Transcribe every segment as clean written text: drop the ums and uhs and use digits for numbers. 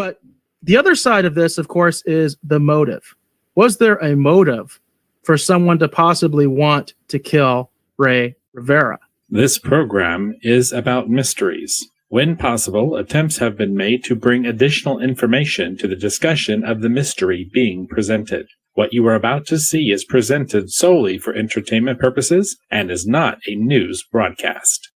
But the other side of this, of course, is the motive. Was there a motive for someone to possibly want to kill Ray Rivera? This program is about mysteries. When possible, attempts have been made to bring additional information to the discussion of the mystery being presented. What you are about to see is presented solely for entertainment purposes and is not a news broadcast.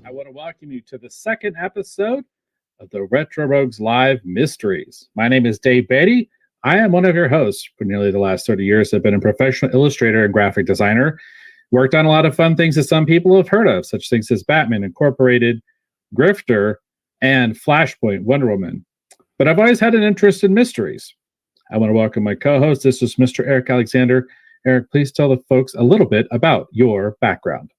I want to welcome you to the second episode of the Retro Rogues Live Mysteries. My name is Dave Beatty. I am one of your hosts. For nearly the last 30 years, I've been a professional illustrator and graphic designer. Worked on a lot of fun things that some people have heard of, such things as Batman Incorporated, Grifter, and Flashpoint Wonder Woman. But I've always had an interest in mysteries. I want to welcome my co-host. This is Mr. Eric Alexander. Eric, please tell the folks a little bit about your background.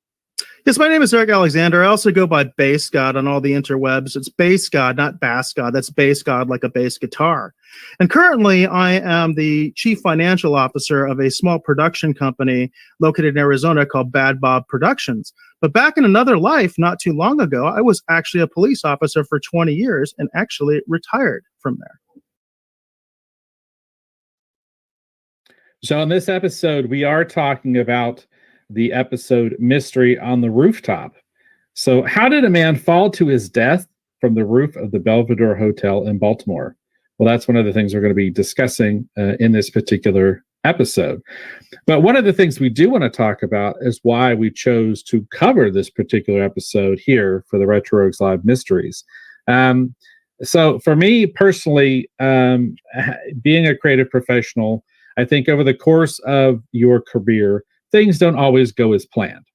Yes, my name is Eric Alexander. I also go by Bass God on all the interwebs. It's Bass God, not Bass God. That's Bass God like a bass guitar. And currently, I am the chief financial officer of a small production company located in Arizona called Bad Bob Productions. But back in another life, not too long ago, I was actually a police officer for 20 years and actually retired from there. So in this episode, we are talking about the episode Mystery on the Rooftop. So how did a man fall to his death from the roof of the Belvedere Hotel in Baltimore? Well, that's one of the things we're going to be discussing in this particular episode. But one of the things we do want to talk about is why we chose to cover this particular episode here for the Retro Rogues Live Mysteries. So for me personally, being a creative professional, I think over the course of your career, things don't always go as planned,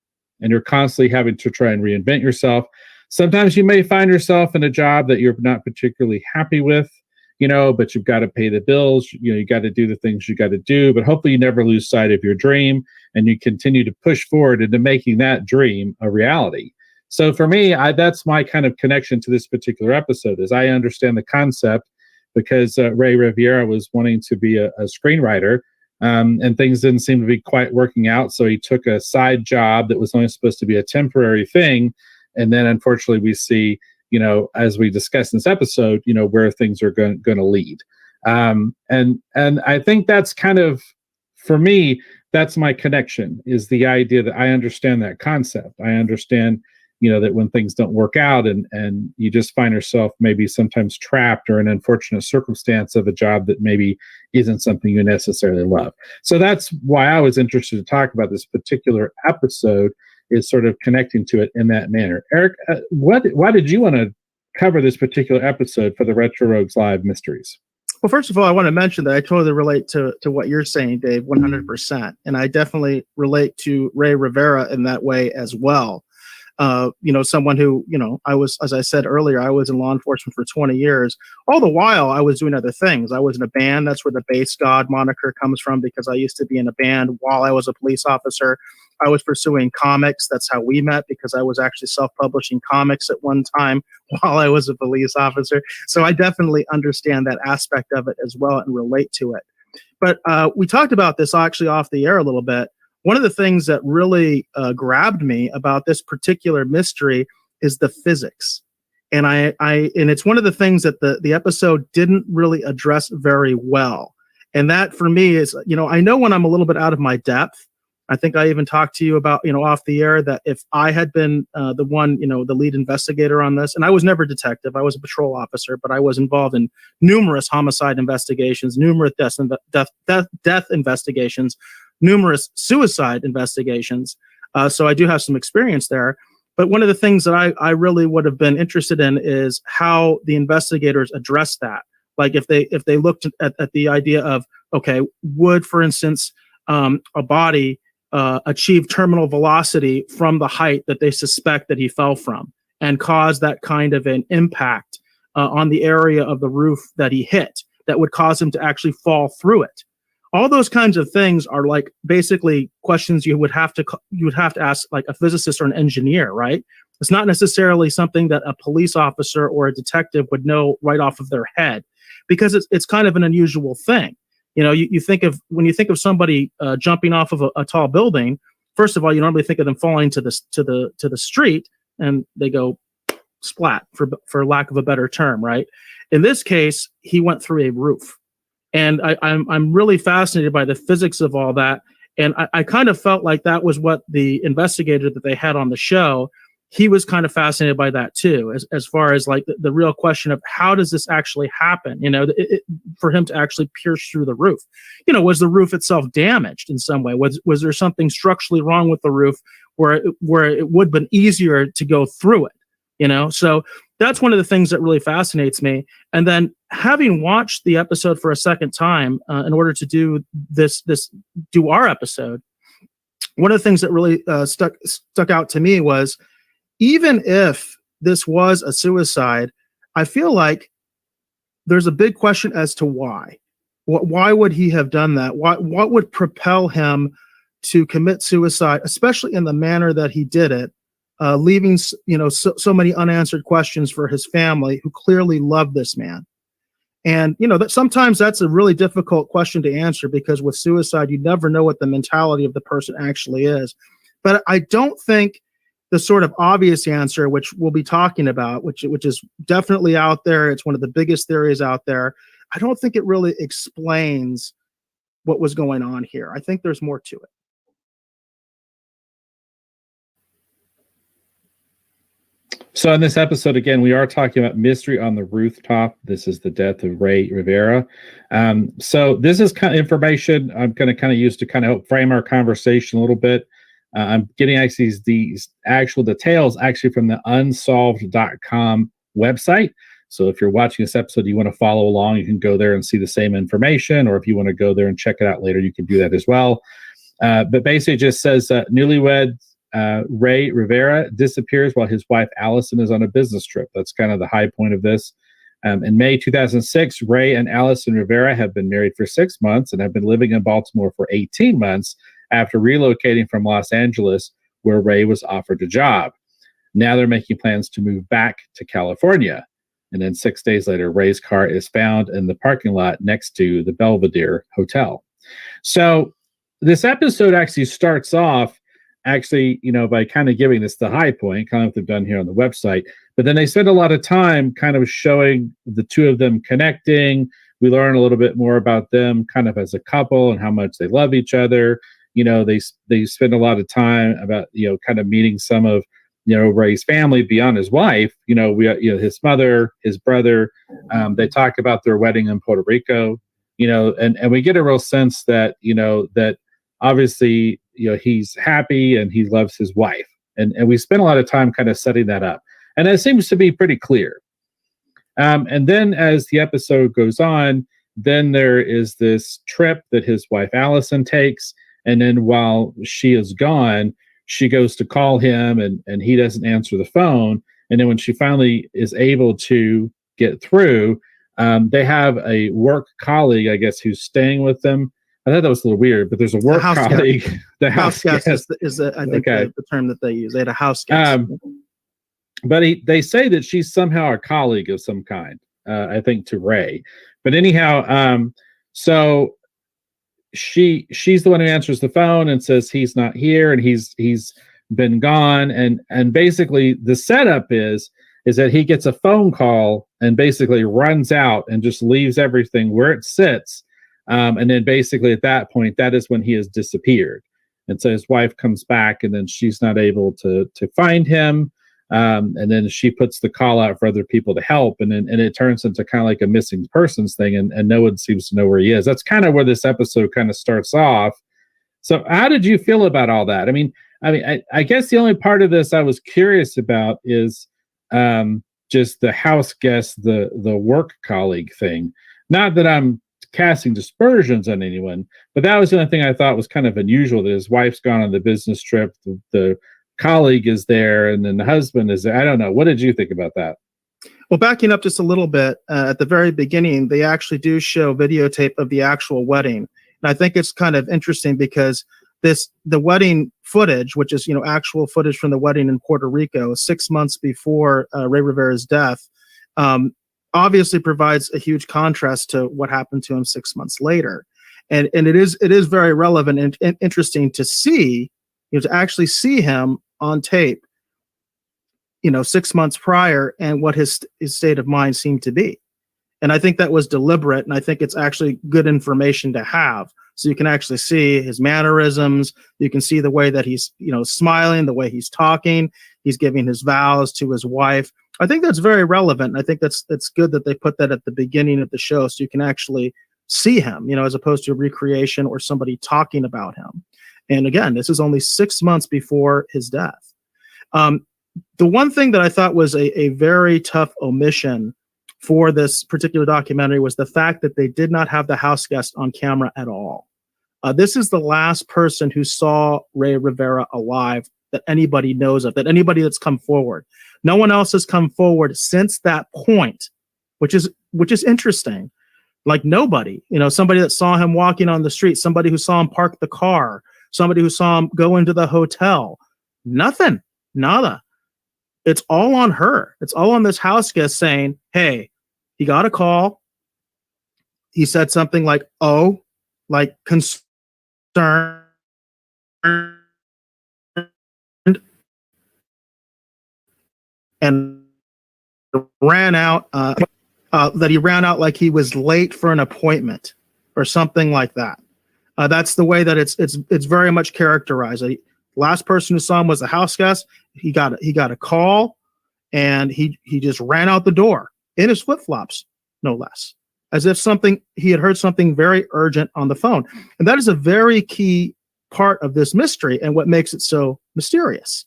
and you're constantly having to try and reinvent yourself. Sometimes you may find yourself in a job that you're not particularly happy with, but you've got to pay the bills. You got to do the things you got to do, but hopefully you never lose sight of your dream and you continue to push forward into making that dream a reality. So for me, that's my kind of connection to this particular episode, is I understand the concept because Ray Rivera was wanting to be a screenwriter. And things didn't seem to be quite working out. So he took a side job that was only supposed to be a temporary thing. And then unfortunately we see, as we discussed in this episode, where things are going to lead. And I think that's kind of, for me, that's my connection, is the idea that I understand that concept. I understand, that when things don't work out and you just find yourself maybe sometimes trapped or an unfortunate circumstance of a job that maybe isn't something you necessarily love. So that's why I was interested to talk about this particular episode, is sort of connecting to it in that manner. Eric, why did you want to cover this particular episode for the Retro Rogues Live Mysteries? Well, first of all, I want to mention that I totally relate to what you're saying, Dave, 100%. And I definitely relate to Ray Rivera in that way as well. Someone who, I was, as I said earlier, I was in law enforcement for 20 years. All the while, I was doing other things. I was in a band. That's where the Bass God moniker comes from, because I used to be in a band while I was a police officer. I was pursuing comics. That's how we met, because I was actually self-publishing comics at one time while I was a police officer. So I definitely understand that aspect of it as well and relate to it. But we talked about this actually off the air a little bit. One of the things that really grabbed me about this particular mystery is the physics. And and it's one of the things that the episode didn't really address very well. And that for me is, I know when I'm a little bit out of my depth. I think I even talked to you about, off the air, that if I had been the one, the lead investigator on this, and I was never a detective, I was a patrol officer, but I was involved in numerous homicide investigations, numerous death investigations, numerous suicide investigations. So I do have some experience there. But one of the things that I really would have been interested in is how the investigators address that. Like if they looked at the idea of, okay, would, for instance, a body achieve terminal velocity from the height that they suspect that he fell from and cause that kind of an impact on the area of the roof that he hit that would cause him to actually fall through it. All those kinds of things are like basically questions you would have to ask like a physicist or an engineer, right? It's not necessarily something that a police officer or a detective would know right off of their head, because it's kind of an unusual thing. You know, you think of, when you think of somebody jumping off of a tall building, first of all, you normally think of them falling to the street, and they go splat, for lack of a better term, right? In this case, he went through a roof. And I'm really fascinated by the physics of all that. And I kind of felt like that was what the investigator that they had on the show, he was kind of fascinated by that too, as far as like the real question of how does this actually happen? You know, for him to actually pierce through the roof. You know, was the roof itself damaged in some way? Was there something structurally wrong with the roof where it would have been easier to go through it? You know, so that's one of the things that really fascinates me. And then having watched the episode for a second time in order to do our episode, one of the things that really stuck out to me was, even if this was a suicide, I feel like there's a big question as to why. Why would he have done that? What would propel him to commit suicide, especially in the manner that he did it? Leaving so many unanswered questions for his family, who clearly loved this man. And that sometimes that's a really difficult question to answer, because with suicide you never know what the mentality of the person actually is. But I don't think the sort of obvious answer, which we'll be talking about, which is definitely out there, it's one of the biggest theories out there, I don't think it really explains what was going on here. I think there's more to it. So in this episode, again, we are talking about Mystery on the Rooftop. This is the death of Ray Rivera. So this is kind of information I'm going to kind of use to kind of help frame our conversation a little bit. I'm getting actually these actual details actually from the unsolved.com website. So if you're watching this episode, you want to follow along, you can go there and see the same information. Or if you want to go there and check it out later, you can do that as well. But basically it just says newlywed Ray Rivera disappears while his wife Allison is on a business trip. That's kind of the high point of this. In May 2006, Ray and Allison Rivera have been married for 6 months and have been living in Baltimore for 18 months after relocating from Los Angeles, where Ray was offered a job. Now they're making plans to move back to California. And then 6 days later, Ray's car is found in the parking lot next to the Belvedere Hotel. So this episode actually starts off by kind of giving this the high point, kind of what they've done here on the website. But then they spend a lot of time kind of showing the two of them connecting. We learn a little bit more about them kind of as a couple and how much they love each other. They spend a lot of time about, kind of meeting some of, Ray's family beyond his wife. His mother, his brother. They talk about their wedding in Puerto Rico, and we get a real sense that, that obviously, he's happy and he loves his wife. And we spend a lot of time kind of setting that up. And it seems to be pretty clear. And then as the episode goes on, then there is this trip that his wife Allison takes. And then while she is gone, she goes to call him and he doesn't answer the phone. And then when she finally is able to get through, they have a work colleague, I guess, who's staying with them. I thought that was a little weird, but there's a work colleague. Guest. The house guest is I think the term that they use. They had a house guest. But they say that she's somehow a colleague of some kind, I think, to Ray. But anyhow, so she's the one who answers the phone and says he's not here and he's been gone. And basically the setup is that he gets a phone call and basically runs out and just leaves everything where it sits. And then basically at that point, that is when he has disappeared. And so his wife comes back and then she's not able to find him. And then she puts the call out for other people to help. And it turns into kind of like a missing persons thing. And no one seems to know where he is. That's kind of where this episode kind of starts off. So how did you feel about all that? I guess the only part of this I was curious about is just the house guest, the work colleague thing. Not that I'm casting dispersions on anyone, but that was the only thing I thought was kind of unusual, that his wife's gone on the business trip, the colleague is there, and then the husband is there. I don't know. What did you think about that? Well, backing up just a little bit, at the very beginning, they actually do show videotape of the actual wedding. And I think it's kind of interesting because the wedding footage, which is, actual footage from the wedding in Puerto Rico 6 months before Ray Rivera's death, obviously provides a huge contrast to what happened to him 6 months later. And it is very relevant and interesting to see, to actually see him on tape, 6 months prior, and what his state of mind seemed to be. And I think that was deliberate, and I think it's actually good information to have. So you can actually see his mannerisms. You can see the way that he's, smiling, the way he's talking. He's giving his vows to his wife. I think that's very relevant. I think that's good that they put that at the beginning of the show, so you can actually see him, as opposed to a recreation or somebody talking about him. And again, this is only 6 months before his death. The one thing that I thought was a very tough omission for this particular documentary was the fact that they did not have the house guest on camera at all. This is the last person who saw Ray Rivera alive that anybody knows of, that anybody that's come forward. No one else has come forward since that point, which is interesting. Like nobody, somebody that saw him walking on the street, somebody who saw him park the car, somebody who saw him go into the hotel. Nothing, nada. It's all on her. It's all on this house guest saying, hey, he got a call. He said something like, oh, like concerned. And ran out, that he ran out like he was late for an appointment or something like that. That's the way that it's very much characterized. Last person who saw him was the house guest. He got a call, and he just ran out the door in his flip-flops, no less, as if he had heard something very urgent on the phone. And that is a very key part of this mystery and what makes it so mysterious.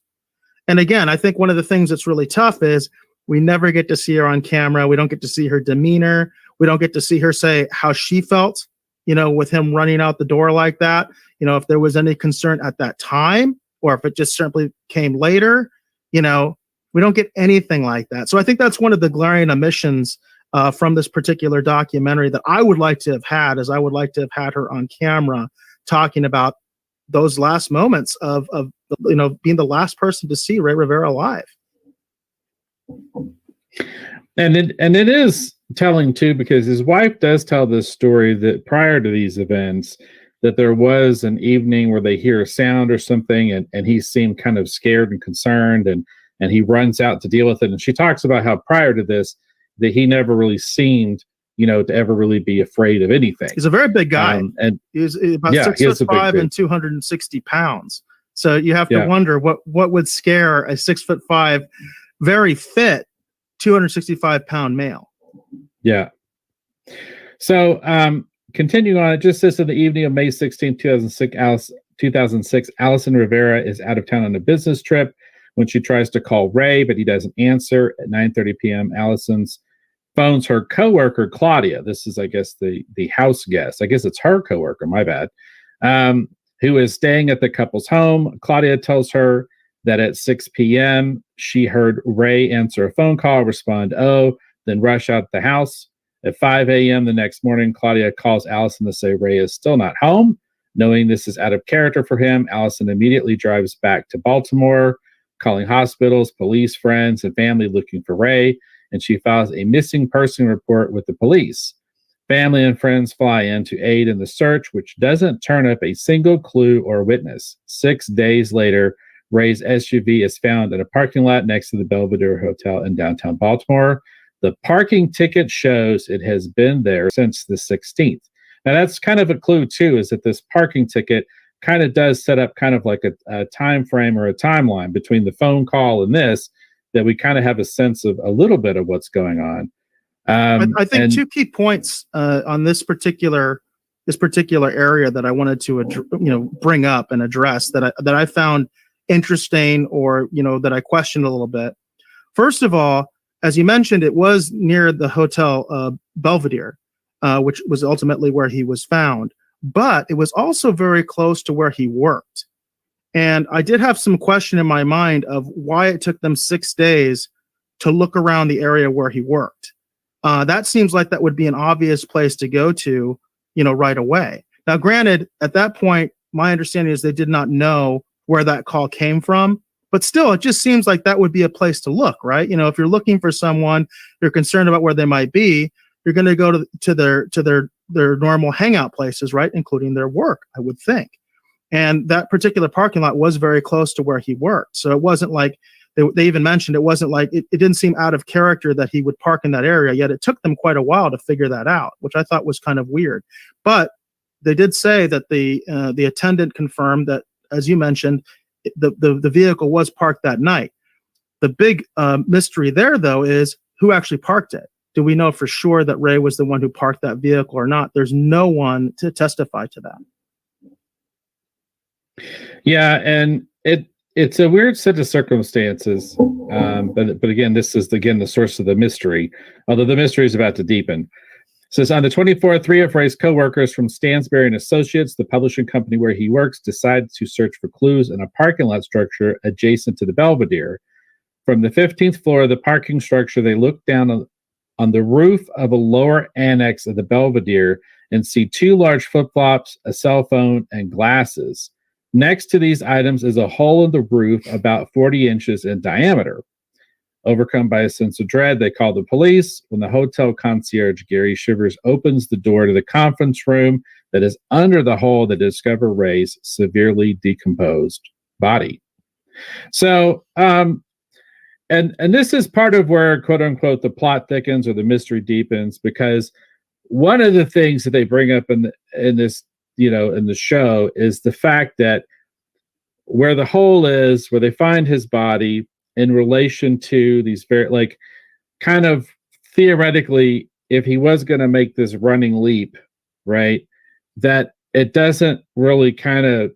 And again, I think one of the things that's really tough is we never get to see her on camera. We don't get to see her demeanor. We don't get to see her say how she felt, with him running out the door like that. If there was any concern at that time, or if it just simply came later, we don't get anything like that. So I think that's one of the glaring omissions from this particular documentary that I would like to have had, is I would like to have had her on camera talking about those last moments of being the last person to see Ray Rivera alive. And it is telling too, because his wife does tell this story that prior to these events, that there was an evening where they hear a sound or something, and he seemed kind of scared and concerned, and he runs out to deal with it. And she talks about how prior to this, that he never really seemed, to ever really be afraid of anything. He's a very big guy, and he's about 6'5" and 260 pounds. So you have to wonder what would scare a 6'5", very fit, 265-pound male. Yeah. So continuing on, it just says in the evening of May 16, 2006, Allison Rivera is out of town on a business trip when she tries to call Ray, but he doesn't answer. At 9:30 p.m., Allison's phones her coworker, Claudia. This is, I guess, the house guest. I guess it's her coworker, my bad, who is staying at the couple's home. Claudia tells her that at 6 p.m., she heard Ray answer a phone call, respond, oh, then rush out the house. At 5 a.m. the next morning, Claudia calls Allison to say Ray is still not home. Knowing this is out of character for him, Allison immediately drives back to Baltimore, calling hospitals, police, friends, and family looking for Ray, and she files a missing person report with the police. Family and friends fly in to aid in the search, which doesn't turn up a single clue or witness. 6 days later, Ray's SUV is found in a parking lot next to the Belvedere Hotel in downtown Baltimore. The parking ticket shows it has been there since the 16th. Now, that's kind of a clue, too, is that this parking ticket kind of does set up kind of like a time frame or a timeline between the phone call and this, that we kind of have a sense of a little bit of what's going on. I think two key points on this particular area that I wanted to bring up and address that I found interesting, or that I questioned a little bit. First of all, as you mentioned, it was near the Hotel Belvedere, which was ultimately where he was found, but it was also very close to where he worked. And I did have some question in my mind of why it took them 6 days to look around the area where he worked. That seems like that would be an obvious place to go to, right away. Now, granted, at that point, my understanding is they did not know where that call came from, but still, it just seems like that would be a place to look, right? If you're looking for someone, you're concerned about where they might be, you're going to go to their normal hangout places, right? Including their work, I would think. And that particular parking lot was very close to where he worked. So it wasn't like, they even mentioned, it wasn't like, it didn't seem out of character that he would park in that area, yet it took them quite a while to figure that out, which I thought was kind of weird. But they did say that the attendant confirmed that, as you mentioned, the vehicle was parked that night. The big mystery there, though, is who actually parked it. Do we know for sure that Ray was the one who parked that vehicle or not? There's no one to testify to that. Yeah, and it's a weird set of circumstances. But again, this is the source of the mystery, although the mystery is about to deepen. It says on the 24th, 3 of Ray's co-workers from Stansberry and Associates, the publishing company where he works, decided to search for clues in a parking lot structure adjacent to the Belvedere. From the 15th floor of the parking structure, they looked down on the roof of a lower annex of the Belvedere and see 2 large flip-flops, a cell phone, and glasses. Next to these items is a hole in the roof about 40 inches in diameter. Overcome by a sense of dread, they call the police. When the hotel concierge, Gary Shivers, opens the door to the conference room that is under the hole, they discover Ray's severely decomposed body. So, and this is part of where, quote unquote, the plot thickens or the mystery deepens, because one of the things that they bring up in this, in the show, is the fact that where the hole is, where they find his body, in relation to these very, kind of theoretically, if he was going to make this running leap, right, that it doesn't really kind of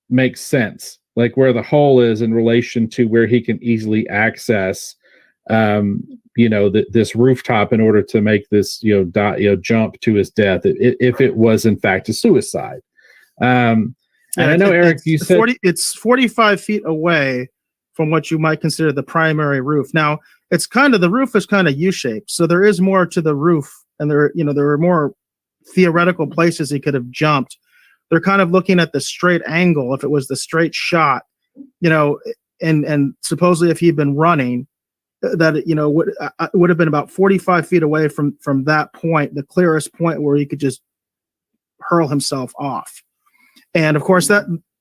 make sense, like where the hole is in relation to where he can easily access, this rooftop in order to make this, jump to his death, if it was in fact a suicide. And I know, Eric, you said it's 45 feet away from what you might consider the primary roof. Now, the roof is kind of U-shaped, so there is more to the roof, and there are more theoretical places he could have jumped. They're kind of looking at the straight angle, if it was the straight shot, and supposedly if he'd been running, that would have been about 45 feet away from that point, the clearest point where he could just hurl himself off. And of course,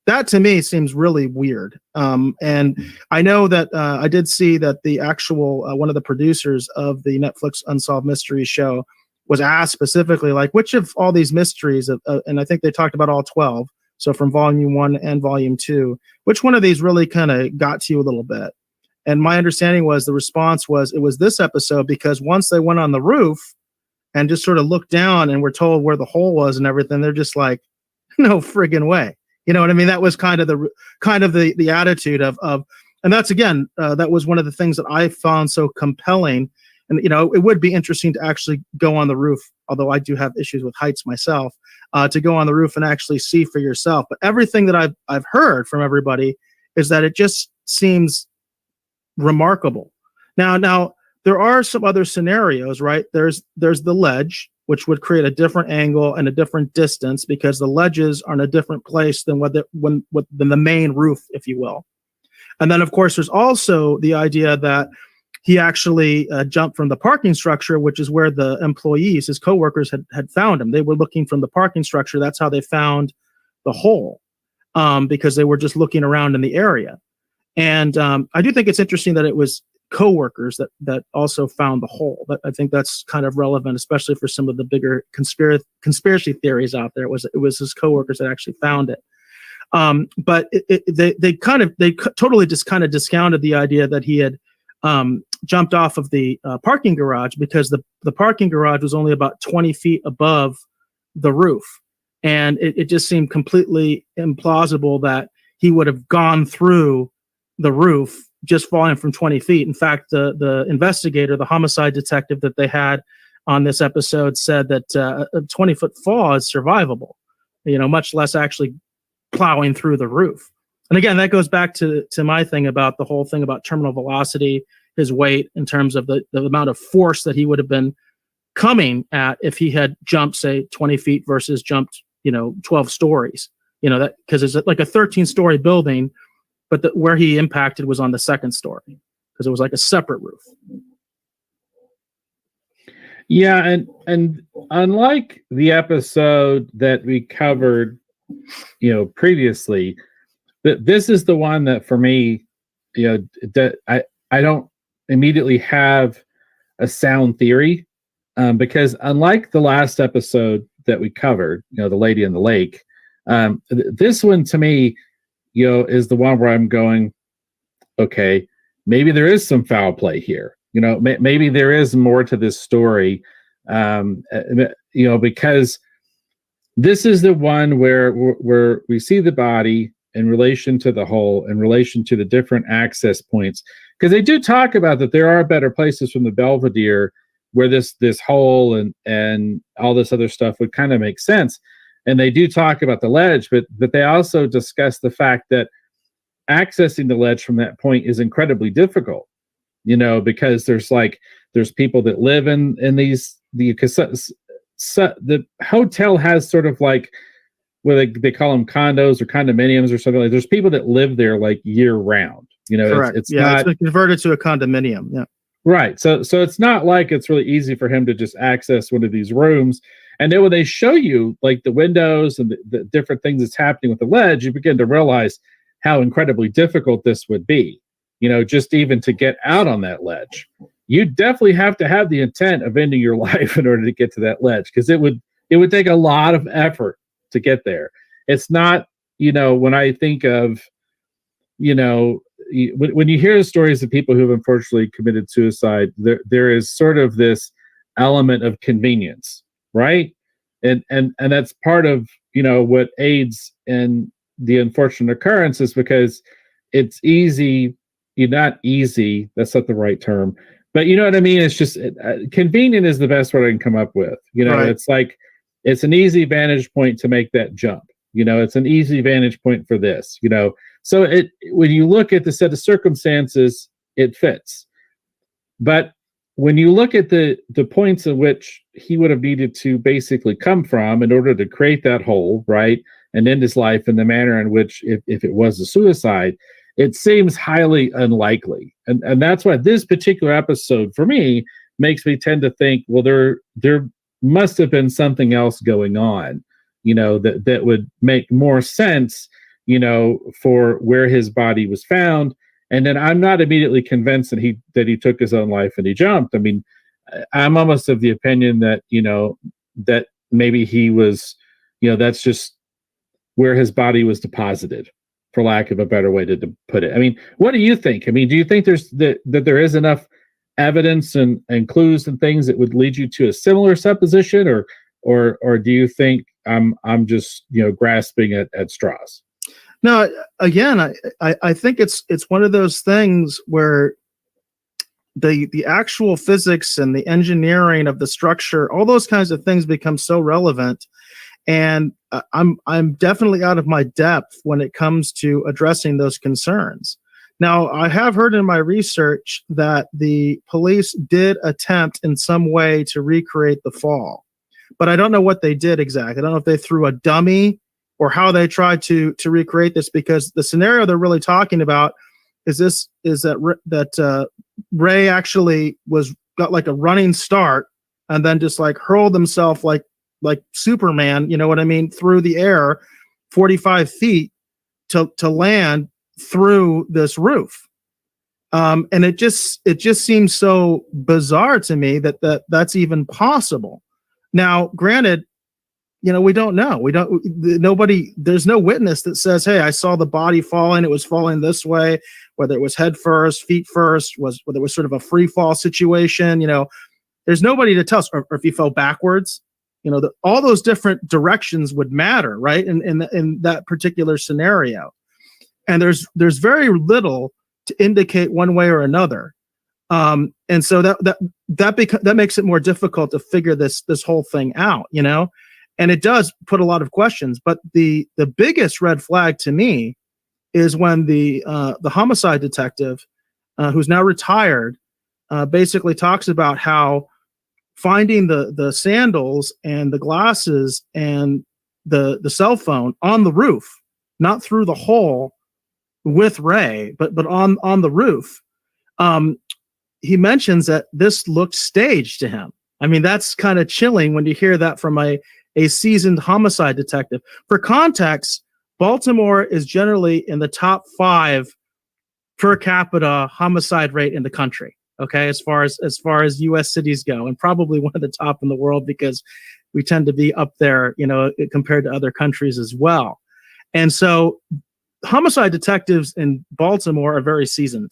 that to me seems really weird. And I know that I did see that the actual one of the producers of the Netflix Unsolved Mysteries show was asked specifically, which of all these mysteries, and I think they talked about all 12, so from volume 1 and volume 2, which one of these really kind of got to you a little bit? And my understanding was the response was it was this episode, because once they went on the roof and just sort of looked down and were told where the hole was and everything, they're just like, no friggin' way. You know what I mean? That was kind of the attitude of, and that's again, that was one of the things that I found so compelling. And, it would be interesting to actually go on the roof, although I do have issues with heights myself, to go on the roof and actually see for yourself. But everything that I've heard from everybody is that it just seems remarkable. Now there are some other scenarios, right? There's the ledge, which would create a different angle and a different distance, because the ledges are in a different place than than the main roof, if you will. And then, of course, there's also the idea that he actually jumped from the parking structure, which is where the employees, his coworkers, had found him. They were looking from the parking structure. That's how they found the hole, because they were just looking around in the area. And I do think it's interesting that it was coworkers that also found the hole. But I think that's kind of relevant, especially for some of the bigger conspiracy theories out there. It was his coworkers that actually found it. But they totally just kind of discounted the idea that he had jumped off of the parking garage, because the parking garage was only about 20 feet above the roof. And it just seemed completely implausible that he would have gone through the roof just falling from 20 feet. In fact, the investigator, the homicide detective that they had on this episode, said that a 20-foot fall is survivable, much less actually plowing through the roof. And again, that goes back to my thing about the whole thing about terminal velocity, his weight in terms of the amount of force that he would have been coming at if he had jumped, say, 20 feet versus jumped, 12 stories. That because it's like a 13-story building, but where he impacted was on the second story because it was like a separate roof. Yeah, and unlike the episode that we covered, previously, this is the one that for me, that I don't immediately have a sound theory, because unlike the last episode that we covered, the lady in the lake, this one to me, is the one where I'm going, okay, maybe there is some foul play here. Maybe there is more to this story, because this is the one where we see the body in relation to the hole, in relation to the different access points, because they do talk about that there are better places from the Belvedere where this hole and all this other stuff would kind of make sense. And they do talk about the ledge, but they also discuss the fact that accessing the ledge from that point is incredibly difficult, because there's people that live in these, the hotel has sort of like, where they call them condos or condominiums or something like. There's people that live there like year round. Correct. It's not, it's been converted to a condominium. Yeah. Right. So it's not like it's really easy for him to just access one of these rooms. And then when they show you like the windows and the different things that's happening with the ledge, you begin to realize how incredibly difficult this would be, just even to get out on that ledge. You definitely have to have the intent of ending your life in order to get to that ledge, because it would take a lot of effort to get there. It's not, when I think of, when you hear stories of people who have unfortunately committed suicide, there is sort of this element of convenience, right? And that's part of, what aids in the unfortunate occurrence, is because it's easy, not easy, that's not the right term, but you know what I mean? It's just convenient is the best word I can come up with. Right. It's like, it's an easy vantage point to make that jump. It's an easy vantage point for this, So when you look at the set of circumstances, it fits. But when you look at the points at which he would have needed to basically come from in order to create that hole, right, and end his life in the manner in which, if it was a suicide, it seems highly unlikely. And that's why this particular episode, for me, makes me tend to think, well, there must have been something else going on, that would make more sense, for where his body was found. And then I'm not immediately convinced that he took his own life and he jumped. I mean, I'm almost of the opinion that, that maybe he was, that's just where his body was deposited, for lack of a better way to put it. I mean, what do you think? I mean, do you think that there is enough evidence and clues and things that would lead you to a similar supposition, or do you think I'm just grasping at straws? No, again, I think it's one of those things where the actual physics and the engineering of the structure, all those kinds of things become so relevant, and I'm definitely out of my depth when it comes to addressing those concerns. Now, I have heard in my research that the police did attempt in some way to recreate the fall, but I don't know what they did exactly. I don't know if they threw a dummy or how they tried to recreate this, because the scenario they're really talking about is that Ray actually got like a running start and then just like hurled himself like Superman, you know what I mean, through the air 45 feet to land through this roof. And it just seems so bizarre to me that's even possible. Now, granted, we don't know. There's no witness that says, hey, I saw the body falling. It was falling this way, whether it was head first, feet first, whether it was sort of a free fall situation. There's nobody to tell us, or if he fell backwards. All those different directions would matter, right? In that particular scenario. And there's very little to indicate one way or another. And so that makes it more difficult to figure this whole thing out, and it does put a lot of questions. But the biggest red flag to me is when the homicide detective, who's now retired, basically talks about how finding the sandals and the glasses and the cell phone on the roof, not through the hole with Ray, but on the roof. He mentions that this looked staged to him. I mean, that's kind of chilling when you hear that from a seasoned homicide detective. For context, Baltimore is generally in the top 5 per capita homicide rate in the country. Okay, as far as U.S. cities go, and probably one of the top in the world because we tend to be up there, compared to other countries as well. And so, homicide detectives in Baltimore are very seasoned.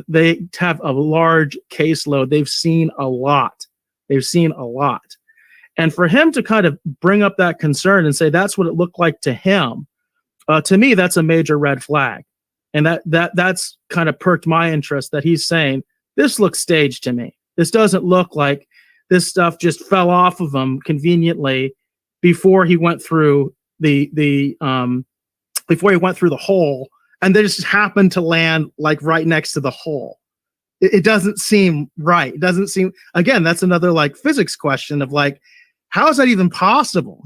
They have a large caseload. They've seen a lot. And for him to kind of bring up that concern and say that's what it looked like to him, to me, that's a major red flag. And that's kind of perked my interest that he's saying, this looks staged to me. This doesn't look like this stuff just fell off of him conveniently before he went through the hole, and they just happened to land like right next to the hole. It doesn't seem right. It doesn't seem, again, that's another like physics question of like, how is that even possible?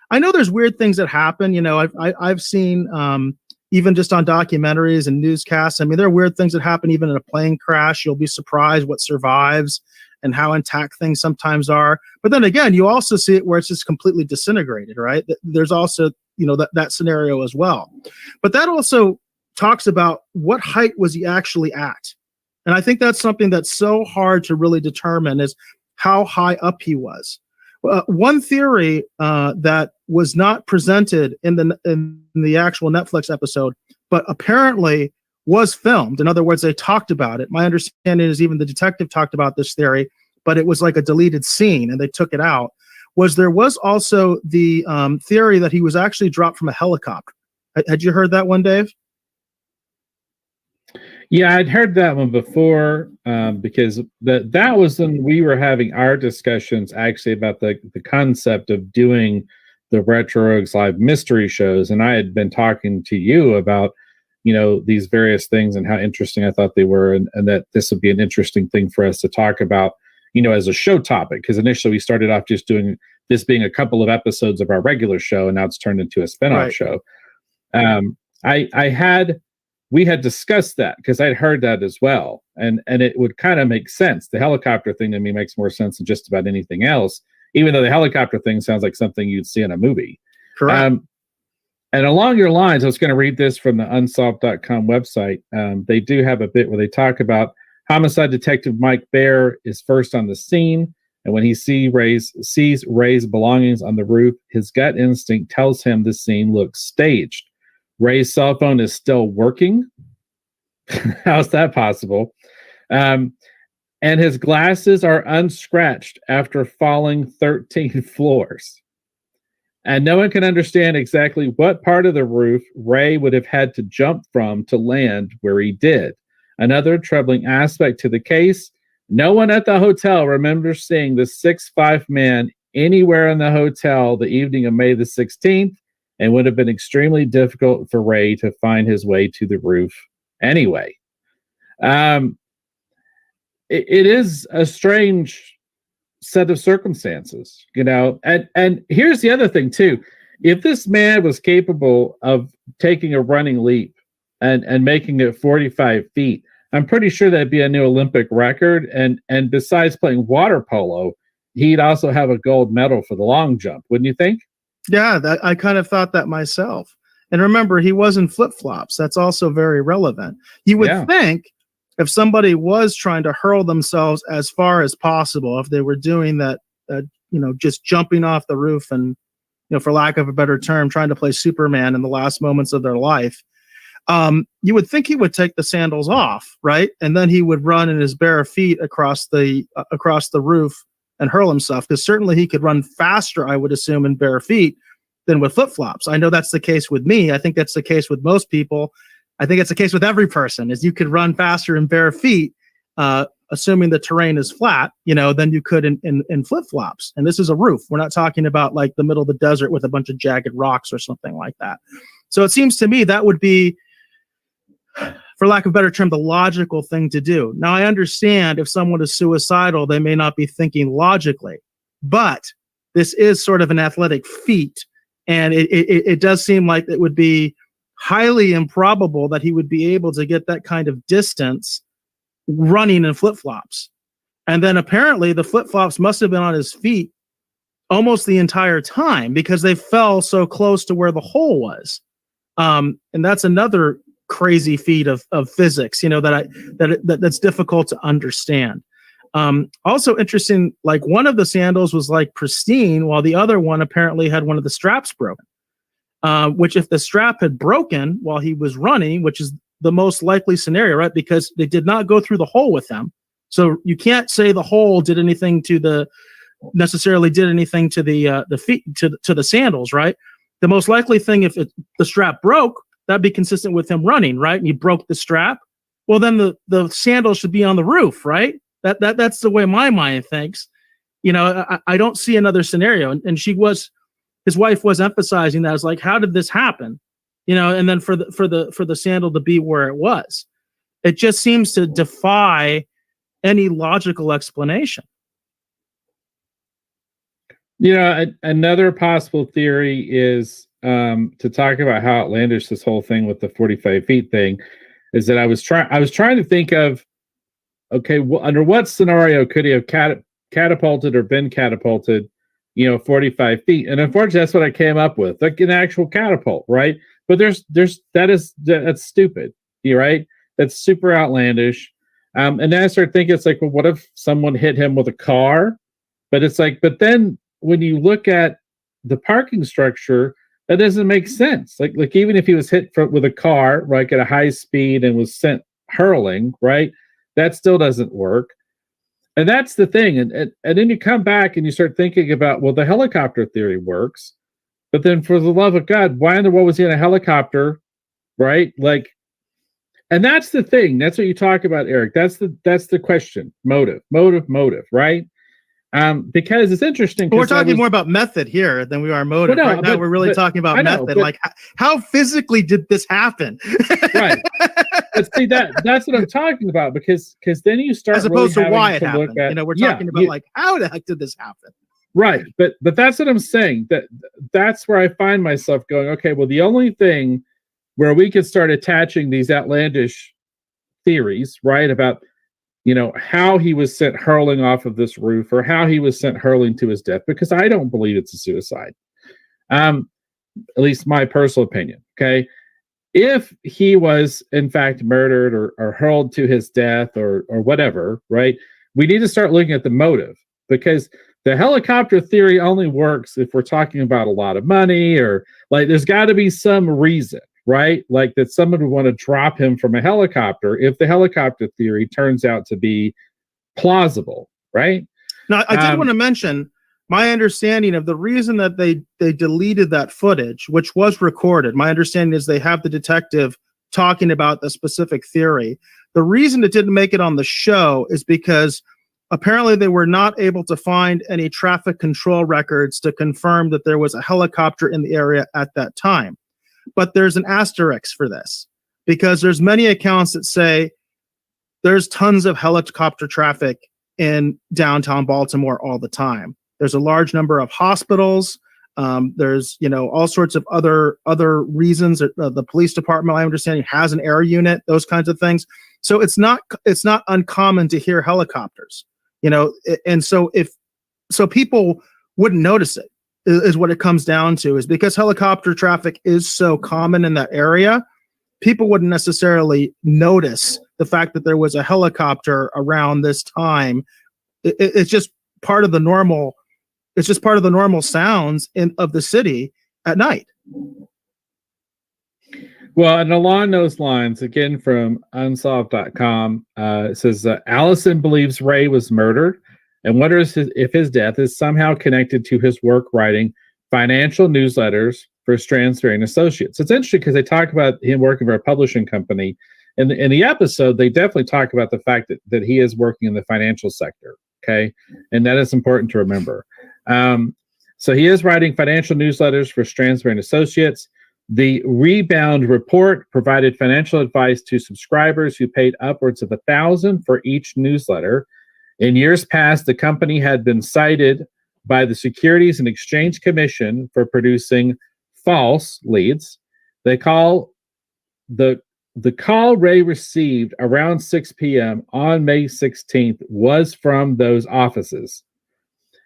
I know there's weird things that happen. I've seen, even just on documentaries and newscasts. I mean, there are weird things that happen even in a plane crash. You'll be surprised what survives and how intact things sometimes are. But then again, you also see it where it's just completely disintegrated, right? There's also, that scenario as well. But that also talks about what height was he actually at. And I think that's something that's so hard to really determine is how high up he was. One theory that was not presented in the actual Netflix episode, but apparently was filmed. In other words, they talked about it. My understanding is even the detective talked about this theory, but it was like a deleted scene and they took it out. There was also the theory that he was actually dropped from a helicopter. Had you heard that one, Dave? Yeah, I'd heard that one before because that was when we were having our discussions actually about the concept of doing the Retro Rogues Live mystery shows. And I had been talking to you about, these various things and how interesting I thought they were and that this would be an interesting thing for us to talk about, as a show topic. Because initially we started off just doing this being a couple of episodes of our regular show, and now it's turned into a spinoff show. We had discussed that because I'd heard that as well. And it would kind of make sense. The helicopter thing to me makes more sense than just about anything else, even though the helicopter thing sounds like something you'd see in a movie. Correct. And along your lines, I was going to read this from the unsolved.com website. They do have a bit where they talk about homicide detective Mike Baer is first on the scene. And when he sees Ray's belongings on the roof, his gut instinct tells him the scene looks staged. Ray's cell phone is still working. How's that possible? And his glasses are unscratched after falling 13 floors. And no one can understand exactly what part of the roof Ray would have had to jump from to land where he did. Another troubling aspect to the case, no one at the hotel remembers seeing the 6'5" man anywhere in the hotel the evening of May the 16th. And would have been extremely difficult for Ray to find his way to the roof anyway. It is a strange set of circumstances, and here's the other thing too. If this man was capable of taking a running leap and making it 45 feet, I'm pretty sure that'd be a new Olympic record. And besides playing water polo, he'd also have a gold medal for the long jump, wouldn't you think? Yeah, I kind of thought that myself. And remember, he was in flip-flops. That's also very relevant. You would think if somebody was trying to hurl themselves as far as possible, if they were doing that, just jumping off the roof and, for lack of a better term, trying to play Superman in the last moments of their life, you would think he would take the sandals off, right? And then he would run in his bare feet across the roof and hurl himself, because certainly he could run faster, I would assume, in bare feet than with flip-flops. I know that's the case with me. I think that's the case with most people. I think it's the case with every person, is you could run faster in bare feet, assuming the terrain is flat, than you could in flip-flops. And this is a roof. We're not talking about like the middle of the desert with a bunch of jagged rocks or something like that. So it seems to me that would be, for lack of a better term, the logical thing to do. Now, I understand if someone is suicidal, they may not be thinking logically, but this is sort of an athletic feat. And it does seem like it would be highly improbable that he would be able to get that kind of distance running in flip-flops. And then apparently the flip-flops must have been on his feet almost the entire time because they fell so close to where the hole was. And that's another crazy feat of physics, that's difficult to understand. Also interesting, like one of the sandals was like pristine, while the other one apparently had one of the straps broken. Which if the strap had broken while he was running, which is the most likely scenario, right? Because they did not go through the hole with them. So you can't say the hole did anything to the feet, to the sandals, right? The most likely thing, if the strap broke, that'd be consistent with him running, right? And you broke the strap. Well, then the sandals should be on the roof, right? That's the way my mind thinks. I don't see another scenario. And his wife was emphasizing that. It's like, how did this happen? And then for the sandal to be where it was, it just seems to defy any logical explanation. Another possible theory is to talk about how outlandish this whole thing with the 45 feet thing is that I was trying to think of, okay, under what scenario could he have catapulted or been catapulted, 45 feet? And unfortunately, that's what I came up with, like an actual catapult, right? But that's stupid, right? That's super outlandish. And then I started thinking, it's like, well, what if someone hit him with a car? But it's like, but then when you look at the parking structure, that doesn't make sense. Like even if he was hit with a car, right, at a high speed and was sent hurling, right, that still doesn't work. And that's the thing. And then you come back and you start thinking about, well, the helicopter theory works, but then for the love of God, why in the world was he in a helicopter, right? Like, and that's the thing. That's what you talk about, Eric. That's the question. Motive, right? Because it's interesting. But we're talking more about method here than we are motive. Well, no, right now, we're really talking about method. Like, how physically did this happen? Right. But see, that's what I'm talking about, because then you start as opposed really to why it to happened. We're talking about like, how the heck did this happen? Right. But that's what I'm saying. That's where I find myself going, okay, well, the only thing where we could start attaching these outlandish theories, right, about how he was sent hurling off of this roof, or how he was sent hurling to his death, because I don't believe it's a suicide. At least my personal opinion. Okay. If he was in fact murdered or hurled to his death or whatever, right, we need to start looking at the motive, because the helicopter theory only works if we're talking about a lot of money, or like there's got to be some reason, right? Like that someone would want to drop him from a helicopter if the helicopter theory turns out to be plausible, right? Now, I did want to mention my understanding of the reason that they deleted that footage, which was recorded. My understanding is they have the detective talking about the specific theory. The reason it didn't make it on the show is because apparently they were not able to find any traffic control records to confirm that there was a helicopter in the area at that time. But there's an asterisk for this, because there's many accounts that say there's tons of helicopter traffic in downtown Baltimore all the time. There's a large number of hospitals. There's all sorts of other reasons. The police department, I understand, has an air unit, those kinds of things. So it's not uncommon to hear helicopters. And so people wouldn't notice it. Is what it comes down to, is because helicopter traffic is so common in that area, people wouldn't necessarily notice the fact that there was a helicopter around this time. It's just part of the normal. It's just part of the normal sounds of the city at night. Well, and along those lines, again from Unsolved.com, it says Allison believes Ray was murdered and wonders if his death is somehow connected to his work writing financial newsletters for Stransberry and Associates. It's interesting because they talk about him working for a publishing company. In the episode, they definitely talk about the fact that he is working in the financial sector. Okay, and that is important to remember. So he is writing financial newsletters for Stransberry and Associates. The Rebound report provided financial advice to subscribers who paid upwards of $1,000 for each newsletter. In years past, the company had been cited by the Securities and Exchange Commission for producing false leads. The call Ray received around 6 p.m. on May 16th was from those offices.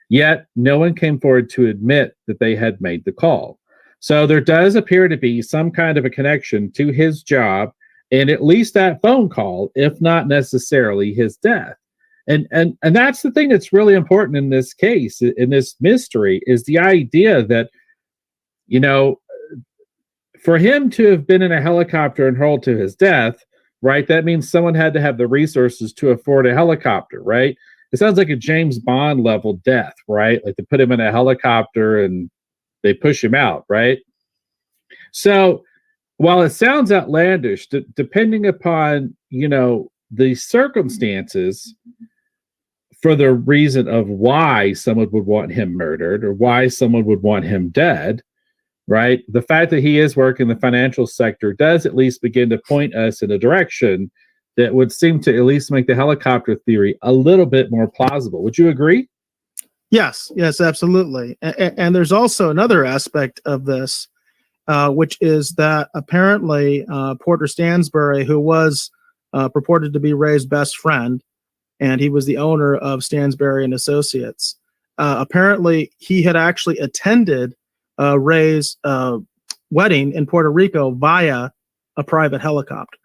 Yet, no one came forward to admit that they had made the call. So there does appear to be some kind of a connection to his job and at least that phone call, if not necessarily his death. And that's the thing that's really important in this case, in this mystery, is the idea that, you know, for him to have been in a helicopter and hurled to his death, right, that means someone had to have the resources to afford a helicopter, right? It sounds like a James Bond level death, right? Like they put him in a helicopter and they push him out, right? So while it sounds outlandish, depending upon, you know, the circumstances for the reason of why someone would want him murdered or why someone would want him dead, right? The fact that he is working in the financial sector does at least begin to point us in a direction that would seem to at least make the helicopter theory a little bit more plausible. Would you agree? Yes, absolutely. And there's also another aspect of this, which is that apparently Porter Stansbury, who was purported to be Ray's best friend, and he was the owner of Stansbury and Associates, apparently he had actually attended Ray's wedding in Puerto Rico via a private helicopter.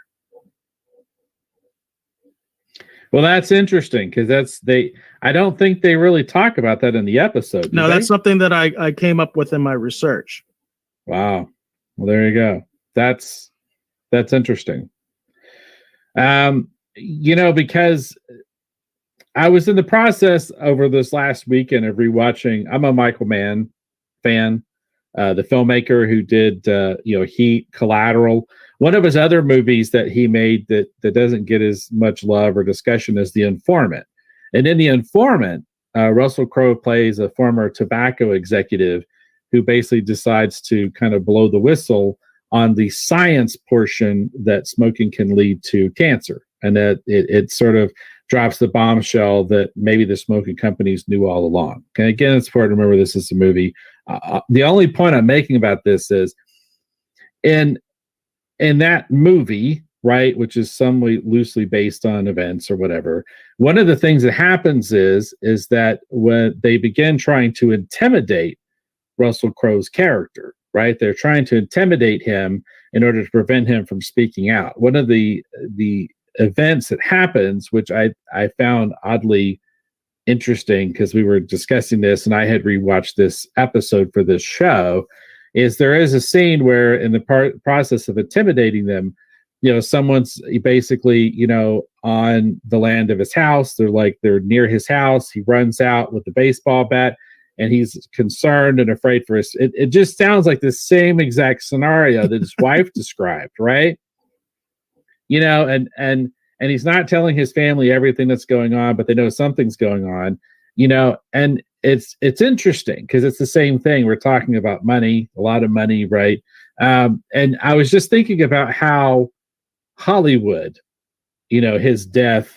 Well, that's interesting because I don't think they really talk about that in the episode. No, that's something that I came up with in my research. Wow. Well, there you go. That's interesting. You know, because I was in the process over this last weekend of rewatching. I'm a Michael Mann fan, the filmmaker who did, Heat, Collateral. One of his other movies that he made that doesn't get as much love or discussion is The Informant. And in The Informant, Russell Crowe plays a former tobacco executive who basically decides to kind of blow the whistle on the science portion that smoking can lead to cancer. And that it sort of drops the bombshell that maybe the smoking companies knew all along. And again, it's important to remember this is a movie. The only point I'm making about this is in that movie, right, which is somewhat loosely based on events or whatever, one of the things that happens is that when they begin trying to intimidate Russell Crowe's character, right, they're trying to intimidate him in order to prevent him from speaking out. One of the events that happens, which I found oddly interesting because we were discussing this and I had rewatched this episode for this show, is there is a scene where in the process of intimidating them, you know, someone's basically, you know, on the land of his house. They're near his house. He runs out with the baseball bat and he's concerned and afraid for his, it just sounds like the same exact scenario that his wife described, right? You know, and he's not telling his family everything that's going on, but they know something's going on, you know, and it's interesting because it's the same thing. We're talking about money, a lot of money, right? And I was just thinking about how Hollywood, you know, his death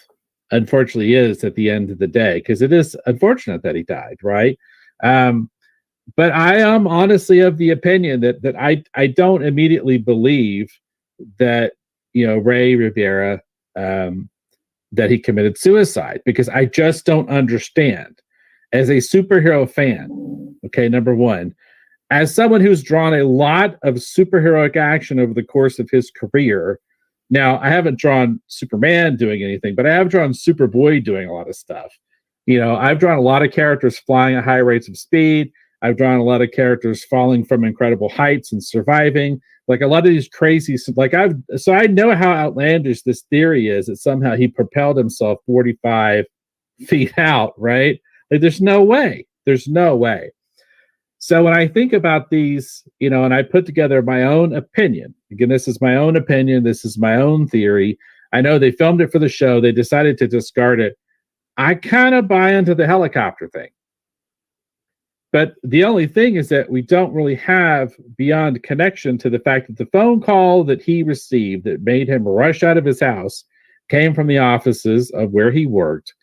unfortunately is at the end of the day, because it is unfortunate that he died, right? But I am honestly of the opinion that I don't immediately believe that, you know, Ray Rivera, that he committed suicide, because I just don't understand. As a superhero fan, okay, number one, as someone who's drawn a lot of superheroic action over the course of his career, now I haven't drawn Superman doing anything, but I have drawn Superboy doing a lot of stuff. You know, I've drawn a lot of characters flying at high rates of speed. I've drawn a lot of characters falling from incredible heights and surviving. Like a lot of these crazy, so I know how outlandish this theory is that somehow he propelled himself 45 feet out, right? Like there's no way. So when I think about these, you know, and I put together my own opinion, again, this is my own opinion, this is my own theory. I know they filmed it for the show. They decided to discard it. I kind of buy into the helicopter thing. But the only thing is that we don't really have beyond connection to the fact that the phone call that he received that made him rush out of his house came from the offices of where he worked.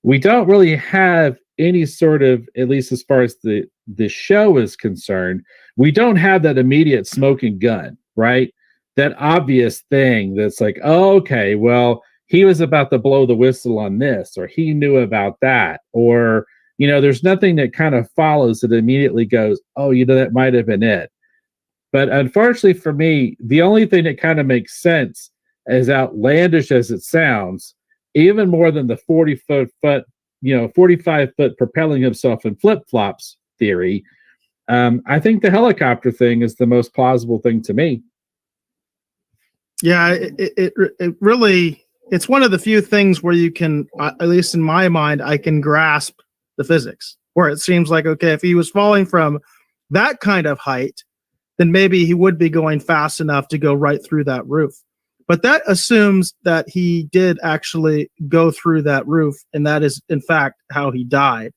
We don't really have any sort of, at least as far as the show is concerned, we don't have that immediate smoking gun, right? That obvious thing that's like, oh, okay, well, he was about to blow the whistle on this, or he knew about that, or, there's nothing that kind of follows that immediately goes, oh, that might have been it. But unfortunately for me, the only thing that kind of makes sense, as outlandish as it sounds, even more than the 45-foot propelling himself in flip-flops theory, I think the helicopter thing is the most plausible thing to me. Yeah, it really, it's one of the few things where you can, at least in my mind, I can grasp the physics, where it seems like, okay, if he was falling from that kind of height, then maybe he would be going fast enough to go right through that roof. But that assumes that he did actually go through that roof, and that is, in fact, how he died,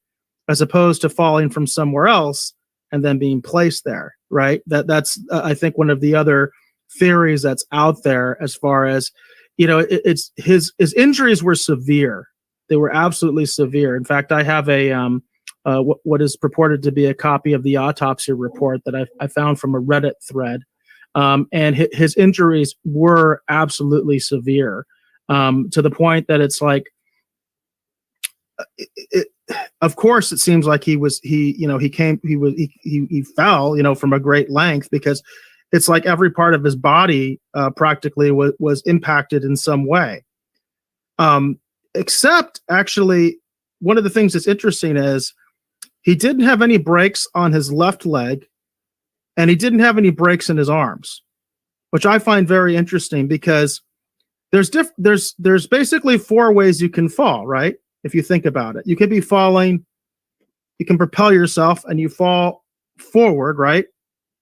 as opposed to falling from somewhere else and then being placed there, right? That's I think, one of the other theories that's out there, as far as, it's his injuries were severe. They were absolutely severe. In fact, I have what is purported to be a copy of the autopsy report that I found from a Reddit thread. And his injuries were absolutely severe, to the point that it's like, of course, it seems like he fell, from a great length, because it's like every part of his body practically was impacted in some way. Except, actually, one of the things that's interesting is he didn't have any breaks on his left leg, and he didn't have any breaks in his arms, which I find very interesting, because there's basically four ways you can fall, right? If you think about it, you could be falling, you can propel yourself and you fall forward, right?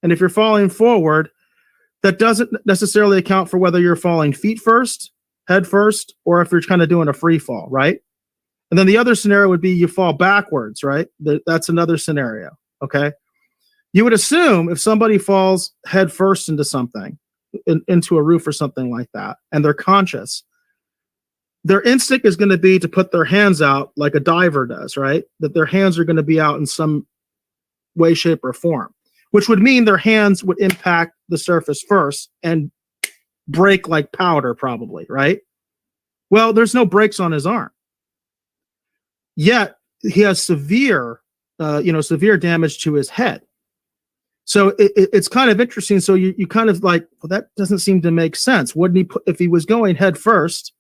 And if you're falling forward, that doesn't necessarily account for whether you're falling feet first, head first, or if you're kind of doing a free fall, right? And then the other scenario would be you fall backwards, right? That's another scenario, okay? You would assume if somebody falls head first into something, into a roof or something like that, and they're conscious, their instinct is going to be to put their hands out like a diver does, right? That their hands are going to be out in some way, shape, or form, which would mean their hands would impact the surface first and break like powder, probably, right? Well, there's no breaks on his arm. Yet he has severe damage to his head. So it's kind of interesting. So you kind of like, well, that doesn't seem to make sense. Wouldn't he if he was going head first,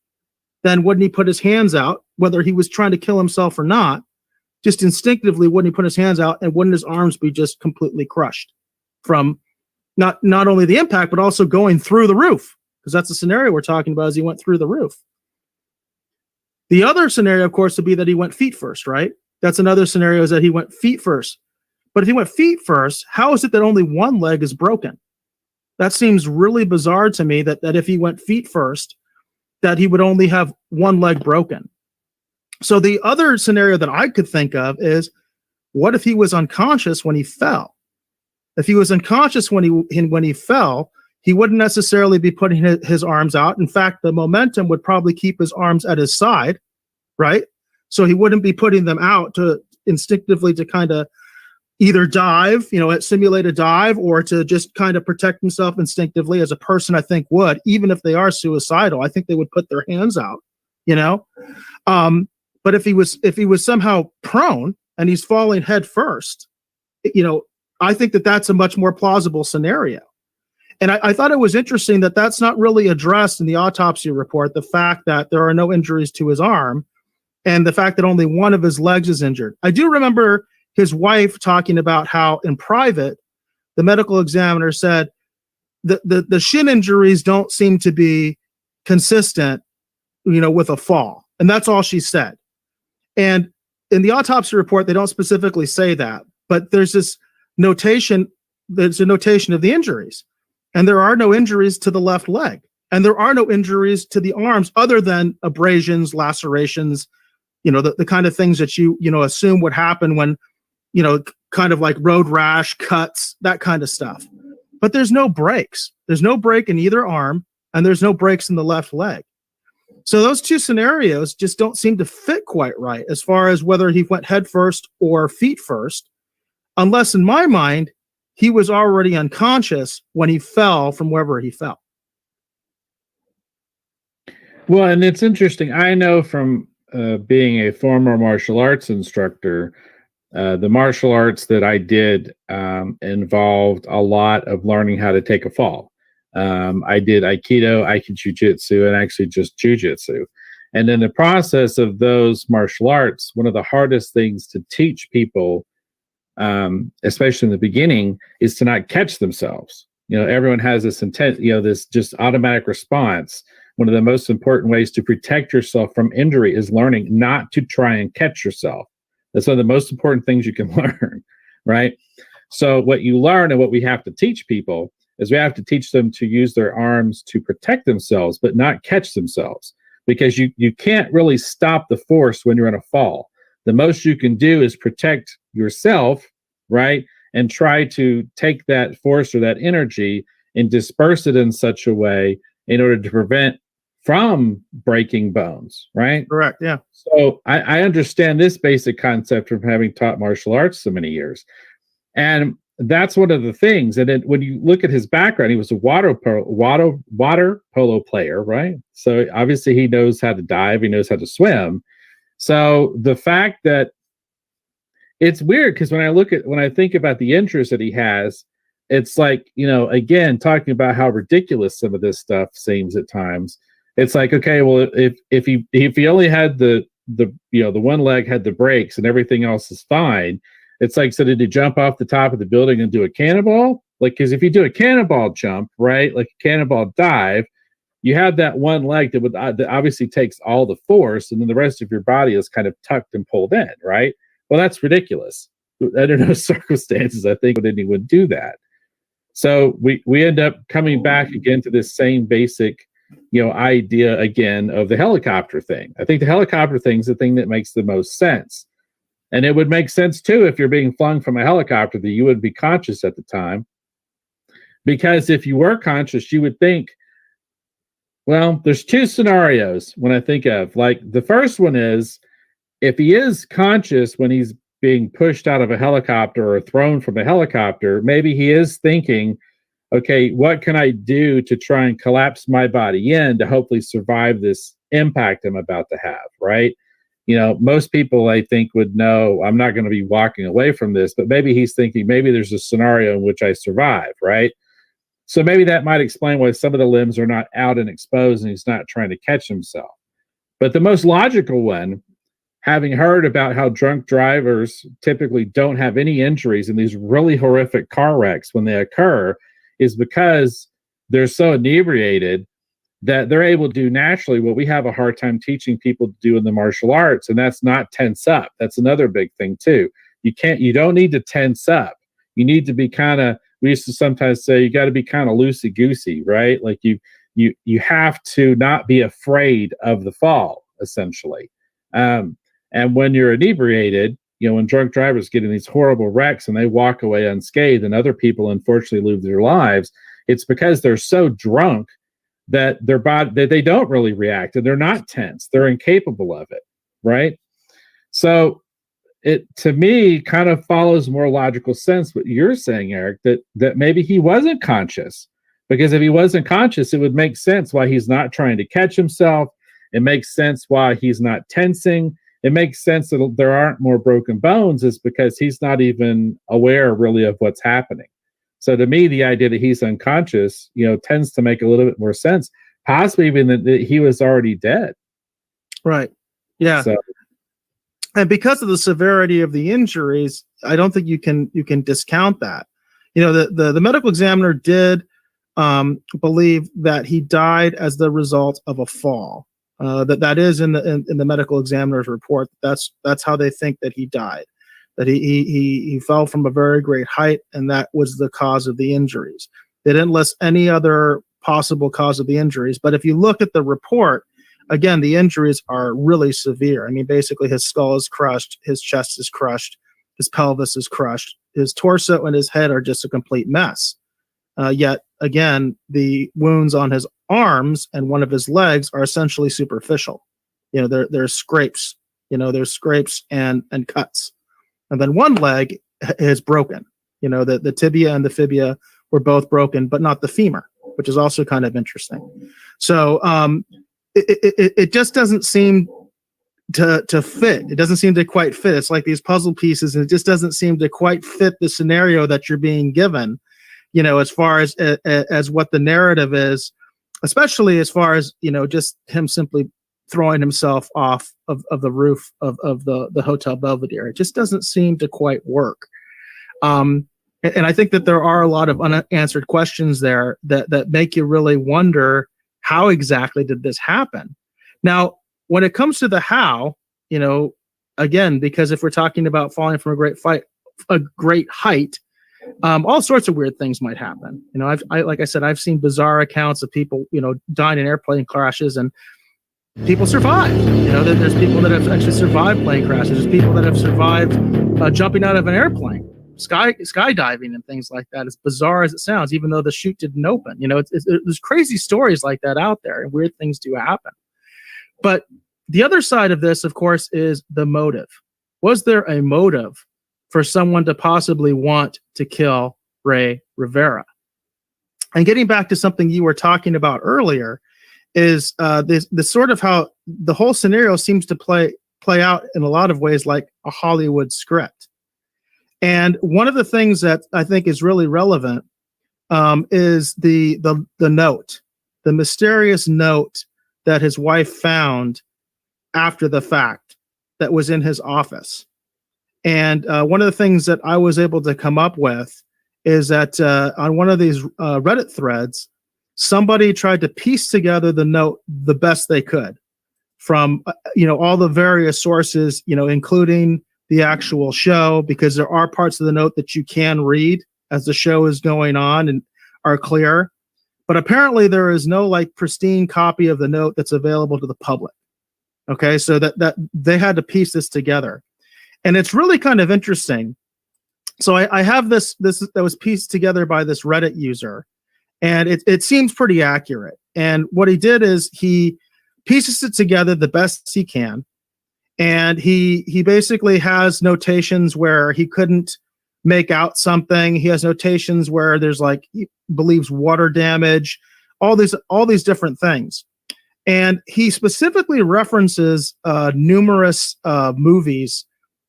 then wouldn't he put his hands out, whether he was trying to kill himself or not? Just instinctively, wouldn't he put his hands out, and wouldn't his arms be just completely crushed from not only the impact, but also going through the roof? Because that's the scenario we're talking about, as he went through the roof. The other scenario, of course, would be that he went feet first, right? That's another scenario, is that he went feet first. But if he went feet first, how is it that only one leg is broken? That seems really bizarre to me, that if he went feet first, that he would only have one leg broken. So the other scenario that I could think of is, what if he was unconscious when he fell? If he was unconscious when he fell, he wouldn't necessarily be putting his arms out. In fact, the momentum would probably keep his arms at his side, right? So he wouldn't be putting them out to instinctively to kind of either dive, simulate a dive, or to just kind of protect himself instinctively, as a person, I think, would. Even if they are suicidal, I think they would put their hands out, But if he was somehow prone and he's falling head first, I think that's a much more plausible scenario. And I thought it was interesting that that's not really addressed in the autopsy report, the fact that there are no injuries to his arm and the fact that only one of his legs is injured. I do remember his wife talking about how, in private, the medical examiner said the shin injuries don't seem to be consistent, with a fall. And that's all she said. And in the autopsy report, they don't specifically say that, but there's this notation. There's a notation of the injuries. And there are no injuries to the left leg. And there are no injuries to the arms, other than abrasions, lacerations, the kind of things that you assume would happen when kind of like road rash, cuts, that kind of stuff. But there's no breaks. There's no break in either arm, and there's no breaks in the left leg. So those two scenarios just don't seem to fit quite right as far as whether he went head first or feet first, unless in my mind, he was already unconscious when he fell from wherever he fell. Well, and it's interesting. I know from being a former martial arts instructor, the martial arts that I did involved a lot of learning how to take a fall. I did Aikido, Aikido-Jujitsu, and actually just Jujitsu. And in the process of those martial arts, one of the hardest things to teach people, especially in the beginning, is to not catch themselves. Everyone has this intent, this just automatic response. One of the most important ways to protect yourself from injury is learning not to try and catch yourself. That's one of the most important things you can learn, right? So what you learn and what we have to teach people is we have to teach them to use their arms to protect themselves, but not catch themselves, because you can't really stop the force when you're in a fall. The most you can do is protect yourself, right? And try to take that force or that energy and disperse it in such a way in order to prevent from breaking bones, right? Correct, yeah. So I understand this basic concept from having taught martial arts so many years. And that's one of the things. And then when you look at his background, he was a water polo player, right? So obviously he knows how to dive, he knows how to swim. So the fact that it's weird, because when I think about the interest that he has, it's like, again, talking about how ridiculous some of this stuff seems at times. It's like, okay, well, if he only had the one leg had the brakes and everything else is fine. It's like, so did he jump off the top of the building and do a cannonball? Like, because if you do a cannonball jump, right, like a cannonball dive, you have that one leg that obviously takes all the force, and then the rest of your body is kind of tucked and pulled in, right? Well, that's ridiculous. Under no circumstances, I think, would anyone do that. So we end up coming back again to this same basic, idea again of the helicopter thing. I think the helicopter thing is the thing that makes the most sense. And it would make sense, too, if you're being flung from a helicopter, that you would be conscious at the time. Because if you were conscious, you would think, well, there's two scenarios when I think of. Like, the first one is, if he is conscious when he's being pushed out of a helicopter or thrown from a helicopter, maybe he is thinking, okay, what can I do to try and collapse my body in to hopefully survive this impact I'm about to have, right? Most people, I think, would know I'm not going to be walking away from this, but maybe he's thinking maybe there's a scenario in which I survive, right? So maybe that might explain why some of the limbs are not out and exposed and he's not trying to catch himself. But the most logical one, having heard about how drunk drivers typically don't have any injuries in these really horrific car wrecks when they occur, is because they're so inebriated that they're able to do naturally what we have a hard time teaching people to do in the martial arts, and that's not tense up. That's another big thing too. You don't need to tense up. You need to be kind of, we used to sometimes say, you got to be kind of loosey-goosey, right? Like you have to not be afraid of the fall, essentially. And when you're inebriated, when drunk drivers get in these horrible wrecks and they walk away unscathed and other people unfortunately lose their lives, it's because they're so drunk that their body, that they don't really react, and they're not tense. They're incapable of it, right? So it, to me, kind of follows more logical sense what you're saying, Eric, that maybe he wasn't conscious, because if he wasn't conscious, it would make sense why he's not trying to catch himself. It makes sense why he's not tensing. It makes sense that there aren't more broken bones, is because he's not even aware really of what's happening. So to me, the idea that he's unconscious, tends to make a little bit more sense, possibly even that he was already dead. Right. Yeah. So, and because of the severity of the injuries, I don't think you can discount that. The medical examiner did believe that he died as the result of a fall. That is in the medical examiner's report. That's how they think that he died. That he fell from a very great height, and that was the cause of the injuries. They didn't list any other possible cause of the injuries. But if you look at the report, again, the injuries are really severe. I mean, basically his skull is crushed, his chest is crushed, His pelvis is crushed. His torso and his head are just a complete mess. Yet again, the wounds on his arms and one of his legs are essentially superficial. There's scrapes. There's scrapes and cuts. And then one leg is broken. The tibia and the fibia were both broken, but not the femur, which is also kind of interesting. So it just doesn't seem to fit. It doesn't seem to quite fit. It's like these puzzle pieces, and it just doesn't seem to quite fit the scenario that you're being given, as far as what the narrative is, especially as far as, just him simply throwing himself off of the roof of the Hotel Belvedere. It just doesn't seem to quite work. And I think that there are a lot of unanswered questions there that make you really wonder, how exactly did this happen? Now, when it comes to the how, again, because if we're talking about falling from a great height, all sorts of weird things might happen. Like I said, I've seen bizarre accounts of people, dying in airplane crashes, and people survive. There's people that have actually survived plane crashes. There's people that have survived jumping out of an airplane, skydiving, and things like that. As bizarre as it sounds, even though the chute didn't open. There's crazy stories like that out there, and weird things do happen. But the other side of this, of course, is the motive. Was there a motive for someone to possibly want to kill Ray Rivera? And getting back to something you were talking about earlier, is this sort of how the whole scenario seems to play out in a lot of ways like a Hollywood script. And one of the things that I think is really relevant is the note, the mysterious note that his wife found after the fact that was in his office. And one of the things that I was able to come up with is that on one of these Reddit threads, somebody tried to piece together the note the best they could from all the various sources, including the actual show, because there are parts of the note that you can read as the show is going on and are clear. But apparently there is no pristine copy of the note that's available to the public. Okay, so that they had to piece this together. And it's really kind of interesting. So I have this that was pieced together by this Reddit user, and it seems pretty accurate. And what he did is he pieces it together the best he can. And he basically has notations where he couldn't make out something. He has notations where there's he believes water damage, all these different things. And he specifically references numerous movies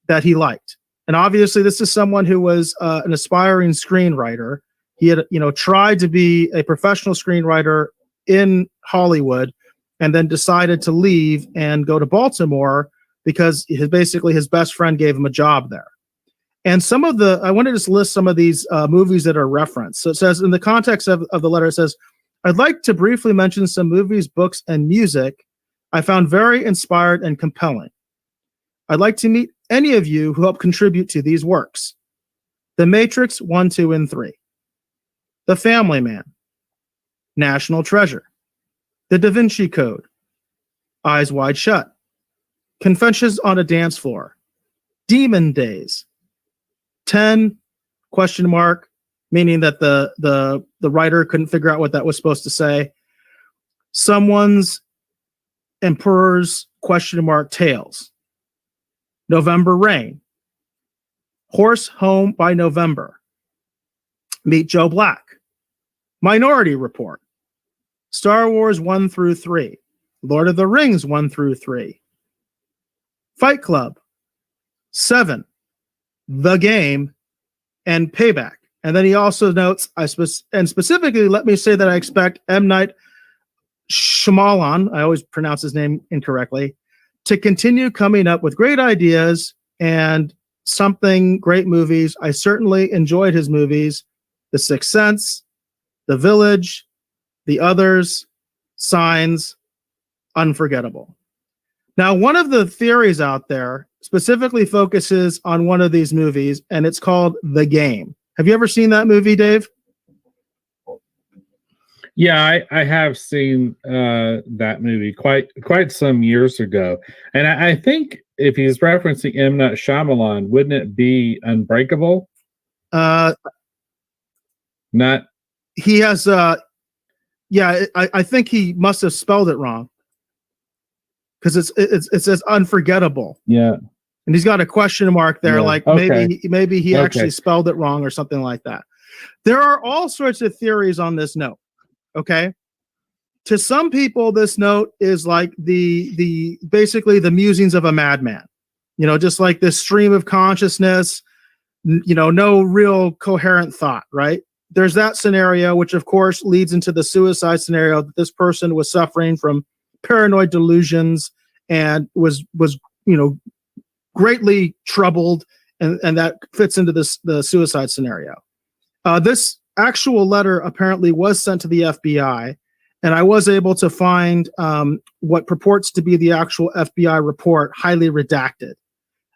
that he liked. And obviously this is someone who was an aspiring screenwriter. He had, tried to be a professional screenwriter in Hollywood, and then decided to leave and go to Baltimore because basically his best friend gave him a job there. And I want to just list some of these movies that are referenced. So it says, in the context of the letter, it says, I'd like to briefly mention some movies, books, and music I found very inspired and compelling. I'd like to meet any of you who help contribute to these works. The Matrix 1, 2, and 3. The Family Man. National Treasure. The Da Vinci Code. Eyes Wide Shut. Confessions on a Dance Floor. Demon Days. 10, ? Meaning that the writer couldn't figure out what that was supposed to say. Someone's Emperor's ? Tales. November Rain. Horse Home by November. Meet Joe Black. Minority Report. Star Wars 1 through 3. Lord of the Rings 1 through 3. Fight Club. 7. The Game. And Payback. And then he also notes, and specifically, let me say that I expect M. Night Shyamalan, I always pronounce his name incorrectly, to continue coming up with great ideas and great movies. I certainly enjoyed his movies. The Sixth Sense, The Village, The Others, Signs, unforgettable. Now, one of the theories out there specifically focuses on one of these movies, and it's called The Game. Have you ever seen that movie, Dave? Yeah, I have seen that movie quite some years ago, and I think if he's referencing M. Night Shyamalan, wouldn't it be Unbreakable? Uh, Not he has, yeah, I think he must have spelled it wrong because it says unforgettable, yeah. and he's got a question mark there, Yeah, like okay. maybe he Okay. actually spelled it wrong or something like that. There are all sorts of theories on this note. Okay. To some people, this note is like the basically the musings of a madman, just like this stream of consciousness, no real coherent thought, right? There's that scenario, which of course leads into the suicide scenario that this person was suffering from paranoid delusions and was greatly troubled, and that fits into the suicide scenario. This actual letter apparently was sent to the FBI, and I was able to find what purports to be the actual FBI report, highly redacted.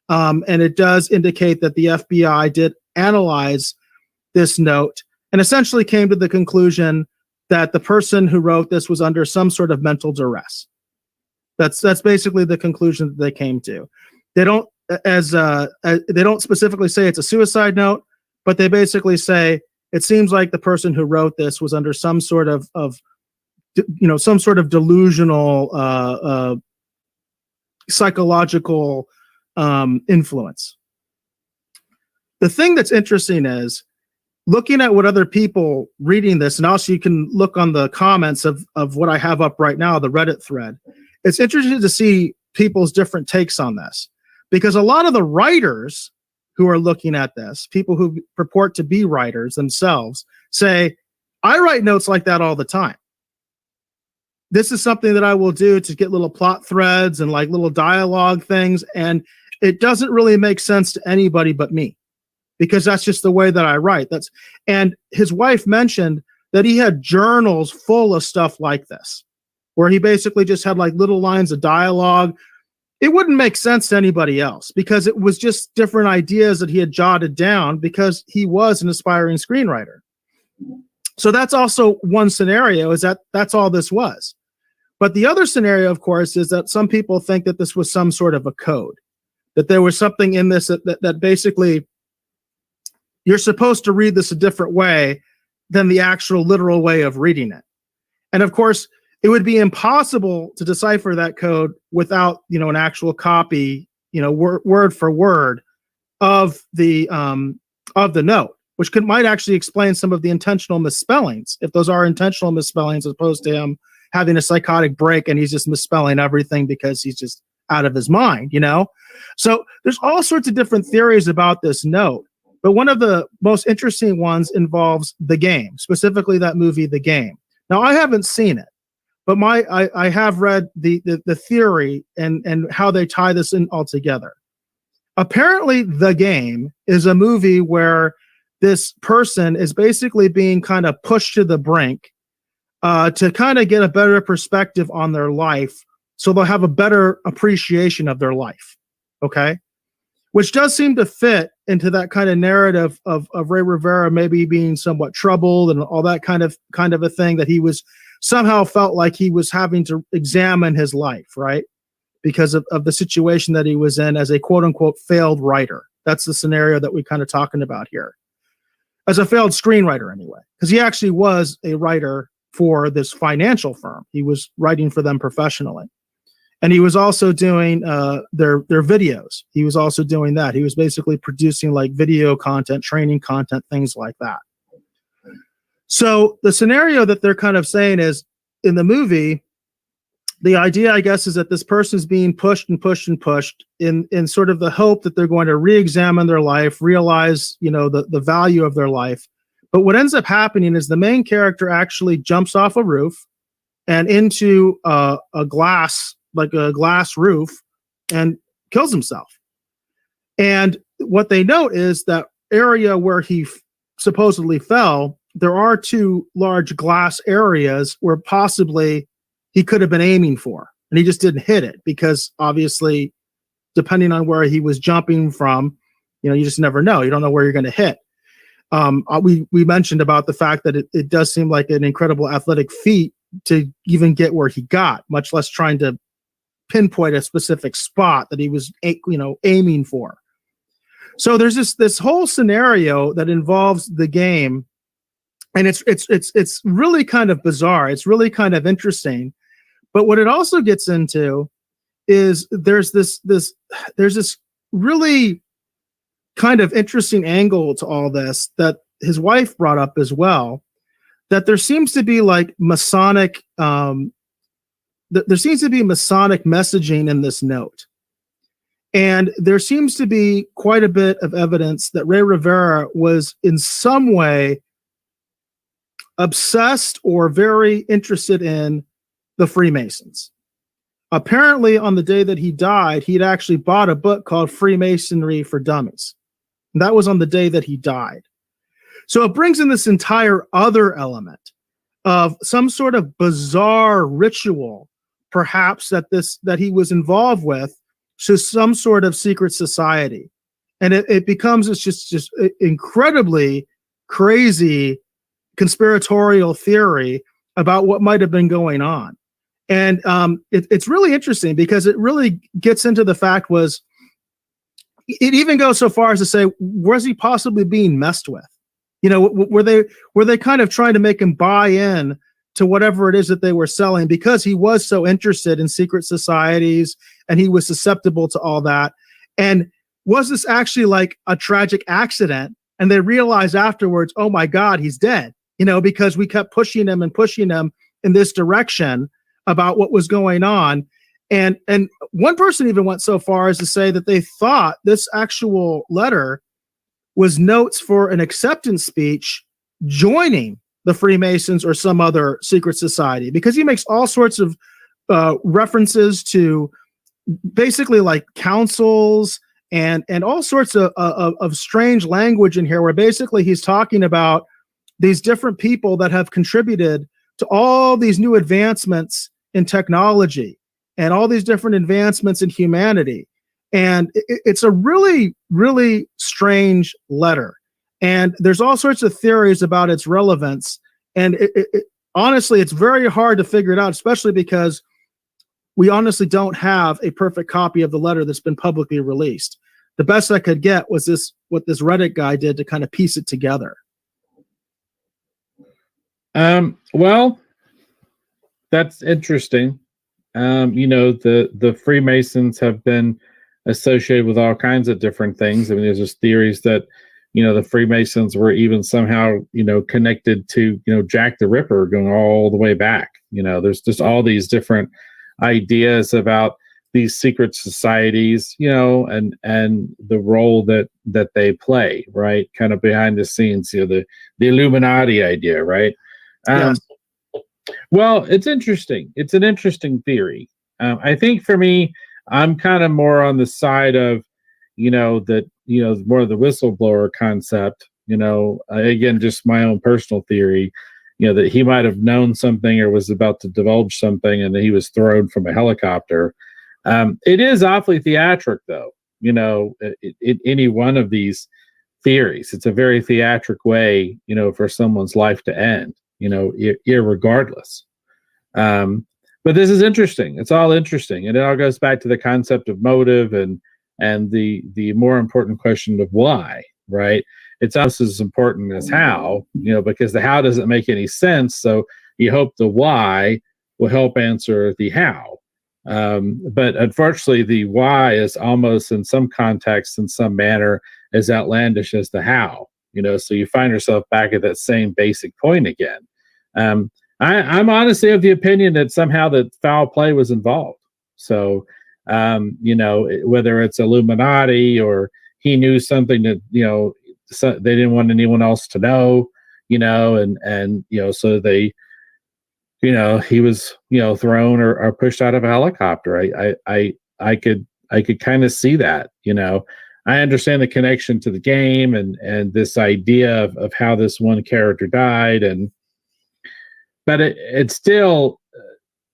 And it does indicate that the FBI did analyze this note and essentially came to the conclusion that the person who wrote this was under some sort of mental duress. That's basically the conclusion that they came to. They don't they don't specifically say it's a suicide note, but they basically say it seems like the person who wrote this was under some sort of some sort of delusional psychological influence. The thing that's interesting is looking at what other people reading this, and also you can look on the comments of what I have up right now, the Reddit thread. It's interesting to see people's different takes on this, because a lot of the writers who are looking at this, people who purport to be writers themselves, say, I write notes like that all the time. This is something that I will do to get little plot threads and like little dialogue things, and it doesn't really make sense to anybody but me, because that's just the way that I write. And his wife mentioned that he had journals full of stuff like this, where he basically just had like little lines of dialogue. It wouldn't make sense to anybody else because it was just different ideas that he had jotted down because he was an aspiring screenwriter. So that's also one scenario, is that that's all this was. But the other scenario, of course, is that some people think that this was some sort of a code, that there was something in this that basically you're supposed to read this a different way than the actual literal way of reading it. And of course, it would be impossible to decipher that code without, an actual copy, word for word of the note, which might actually explain some of the intentional misspellings, if those are intentional misspellings, as opposed to him having a psychotic break and he's just misspelling everything because he's just out of his mind, So there's all sorts of different theories about this note. But one of the most interesting ones involves The Game, specifically that movie, The Game. Now, I haven't seen it, but I have read the theory and how they tie this in all together. Apparently, The Game is a movie where this person is basically being kind of pushed to the brink to kind of get a better perspective on their life, so they'll have a better appreciation of their life. Okay? Which does seem to fit into that kind of narrative of Ray Rivera maybe being somewhat troubled and all that kind of a thing, that he was somehow felt like he was having to examine his life, right? Because of the situation that he was in as a quote unquote failed writer. That's the scenario that we're kind of talking about here. As a failed screenwriter anyway, because he actually was a writer for this financial firm. He was writing for them professionally. And he was also doing their videos. He was also doing that. He was basically producing like video content, training content, things like that. So the scenario that they're kind of saying is, in the movie, the idea, I guess, is that this person is being pushed and pushed and pushed in sort of the hope that they're going to re-examine their life, realize, the value of their life. But what ends up happening is the main character actually jumps off a roof and into a glass roof, and kills himself. And what they note is that area where he supposedly fell, there are two large glass areas where possibly he could have been aiming for, and he just didn't hit it because obviously, depending on where he was jumping from, you just never know. You don't know where you're going to hit. We mentioned about the fact that it does seem like an incredible athletic feat to even get where he got, much less trying to pinpoint a specific spot that he was aiming for. So there's this whole scenario that involves the game, and it's really kind of bizarre. It's really kind of interesting. But what it also gets into is there's this really kind of interesting angle to all this that his wife brought up as well, that there seems to be like Masonic there seems to be Masonic messaging in this note. And there seems to be quite a bit of evidence that Ray Rivera was in some way obsessed or very interested in the Freemasons. Apparently, on the day that he died, he'd actually bought a book called Freemasonry for Dummies. And that was on the day that he died. So it brings in this entire other element of some sort of bizarre ritual, perhaps that he was involved with, to some sort of secret society. And it becomes it's just incredibly crazy conspiratorial theory about what might have been going on. And it's really interesting because it really gets into the fact was, it even goes so far as to say, was he possibly being messed with? Were they kind of trying to make him buy in to whatever it is that they were selling, because he was so interested in secret societies and he was susceptible to all that? And was this actually like a tragic accident? And they realized afterwards, oh my God, he's dead, because we kept pushing him in this direction about what was going on. And one person even went so far as to say that they thought this actual letter was notes for an acceptance speech joining the Freemasons or some other secret society, because he makes all sorts of references to basically like councils and all sorts of strange language in here, where basically he's talking about these different people that have contributed to all these new advancements in technology and all these different advancements in humanity. And it's a really, really strange letter. And there's all sorts of theories about its relevance. And honestly, it's very hard to figure it out, especially because we honestly don't have a perfect copy of the letter that's been publicly released. The best I could get was what this Reddit guy did to kind of piece it together. Well, that's interesting. The Freemasons have been associated with all kinds of different things. I mean, there's just theories that, the Freemasons were even somehow, connected to, Jack the Ripper going all the way back. There's just all these different ideas about these secret societies, and the role that they play, right? Kind of behind the scenes, the Illuminati idea, right? Yes. Well, it's interesting. It's an interesting theory. I think for me, I'm kind of more on the side of, more of the whistleblower concept, again, just my own personal theory, that he might have known something or was about to divulge something and that he was thrown from a helicopter. It is awfully theatric, though, any one of these theories. It's a very theatric way, for someone's life to end, irregardless. But this is interesting. It's all interesting. And it all goes back to the concept of motive and the more important question of why, right? It's almost as important as how, because the how doesn't make any sense. So you hope the why will help answer the how. But unfortunately, the why is almost in some context, in some manner, as outlandish as the how, so you find yourself back at that same basic point again. I'm honestly of the opinion that somehow that foul play was involved. So, whether it's Illuminati or he knew something that, so they didn't want anyone else to know, so they, he was, thrown or pushed out of a helicopter. I could kind of see that, I understand the connection to the game and this idea of how this one character died, but it's still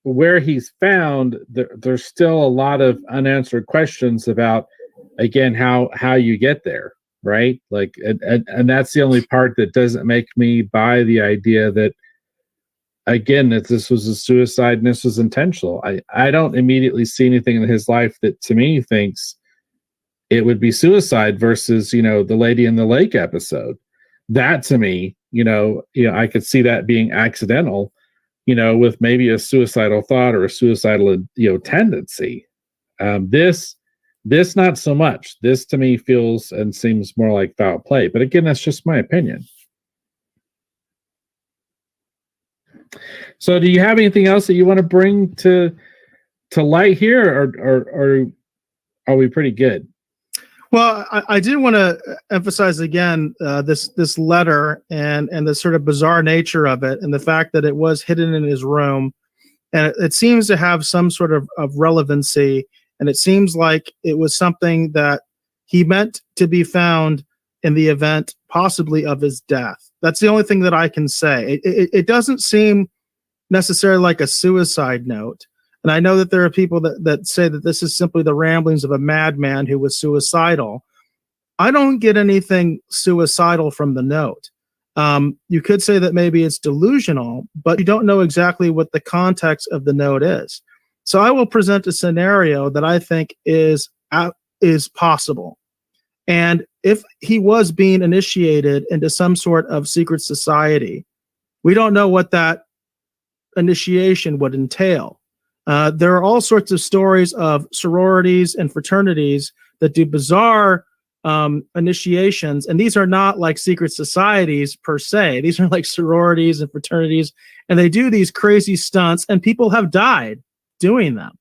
where he's found. There's still a lot of unanswered questions about, again, how you get there, right? Like, and that's the only part that doesn't make me buy the idea that, again, that this was a suicide and this was intentional. I don't immediately see anything in his life that to me thinks it would be suicide versus, the Lady in the Lake episode. That to me, I could see that being accidental, with maybe a suicidal thought or a suicidal, tendency. This not so much. This to me feels and seems more like foul play. But again, that's just my opinion. So do you have anything else that you want to bring to light here, or are we pretty good? Well, I do want to emphasize again this letter and the sort of bizarre nature of it, and the fact that it was hidden in his room, and it seems to have some sort of relevancy, and it seems like it was something that he meant to be found in the event possibly of his death. That's the only thing that I can say. It doesn't seem necessarily like a suicide note. And I know that there are people that say that this is simply the ramblings of a madman who was suicidal. I don't get anything suicidal from the note. You could say that maybe it's delusional, but you don't know exactly what the context of the note is. So I will present a scenario that I think is possible. And if he was being initiated into some sort of secret society, we don't know what that initiation would entail. There are all sorts of stories of sororities and fraternities that do bizarre initiations, and these are not like secret societies per se. These are like sororities and fraternities, and they do these crazy stunts, and people have died doing them.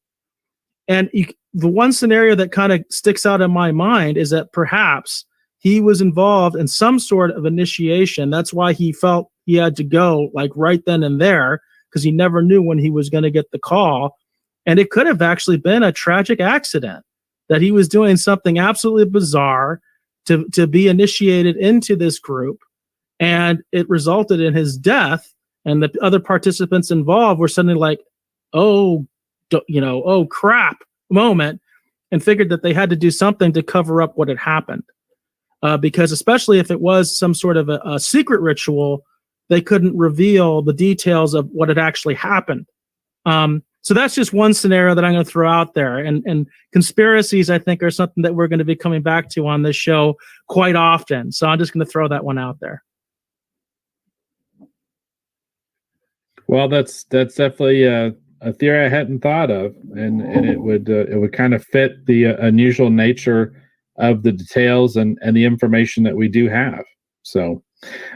And the one scenario that kind of sticks out in my mind is that perhaps he was involved in some sort of initiation. That's why he felt he had to go like right then and there, because he never knew when he was going to get the call. And it could have actually been a tragic accident, that he was doing something absolutely bizarre to be initiated into this group, and it resulted in his death. And the other participants involved were suddenly like, oh crap moment, and figured that they had to do something to cover up what had happened. Because especially if it was some sort of a secret ritual, they couldn't reveal the details of what had actually happened. So that's just one scenario that I'm going to throw out there. And conspiracies, I think, are something that we're going to be coming back to on this show quite often. So I'm just going to throw that one out there. Well, that's definitely a theory I hadn't thought of, and it would kind of fit the unusual nature of the details and the information that we do have. So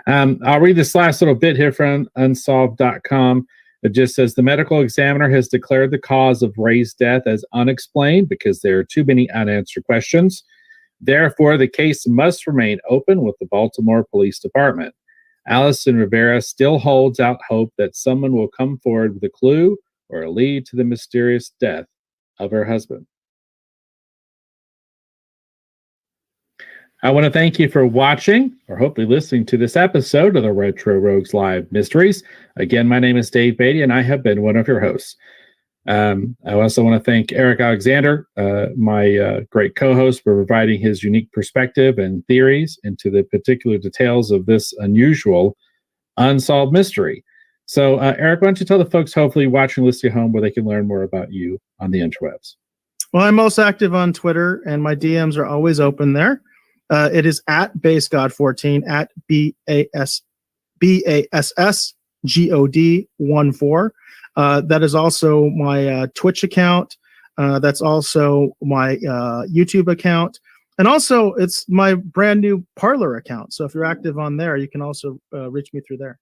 I'll read this last little bit here from unsolved.com. It just says the medical examiner has declared the cause of Ray's death as unexplained because there are too many unanswered questions. Therefore, the case must remain open with the Baltimore Police Department. Allison Rivera still holds out hope that someone will come forward with a clue or a lead to the mysterious death of her husband. I want to thank you for watching, or hopefully listening to this episode of the Retro Rogues Live Mysteries. Again, my name is Dave Beatty, and I have been one of your hosts. I also want to thank Eric Alexander, my great co-host, for providing his unique perspective and theories into the particular details of this unusual unsolved mystery. So, Eric, why don't you tell the folks hopefully watching, listening at home, where they can learn more about you on the interwebs? Well, I'm most active on Twitter, and my DMs are always open there. It is at BassGod14, at BASSGOD14. That is also my Twitch account. That's also my YouTube account. And also, it's my brand new Parler account. So if you're active on there, you can also reach me through there.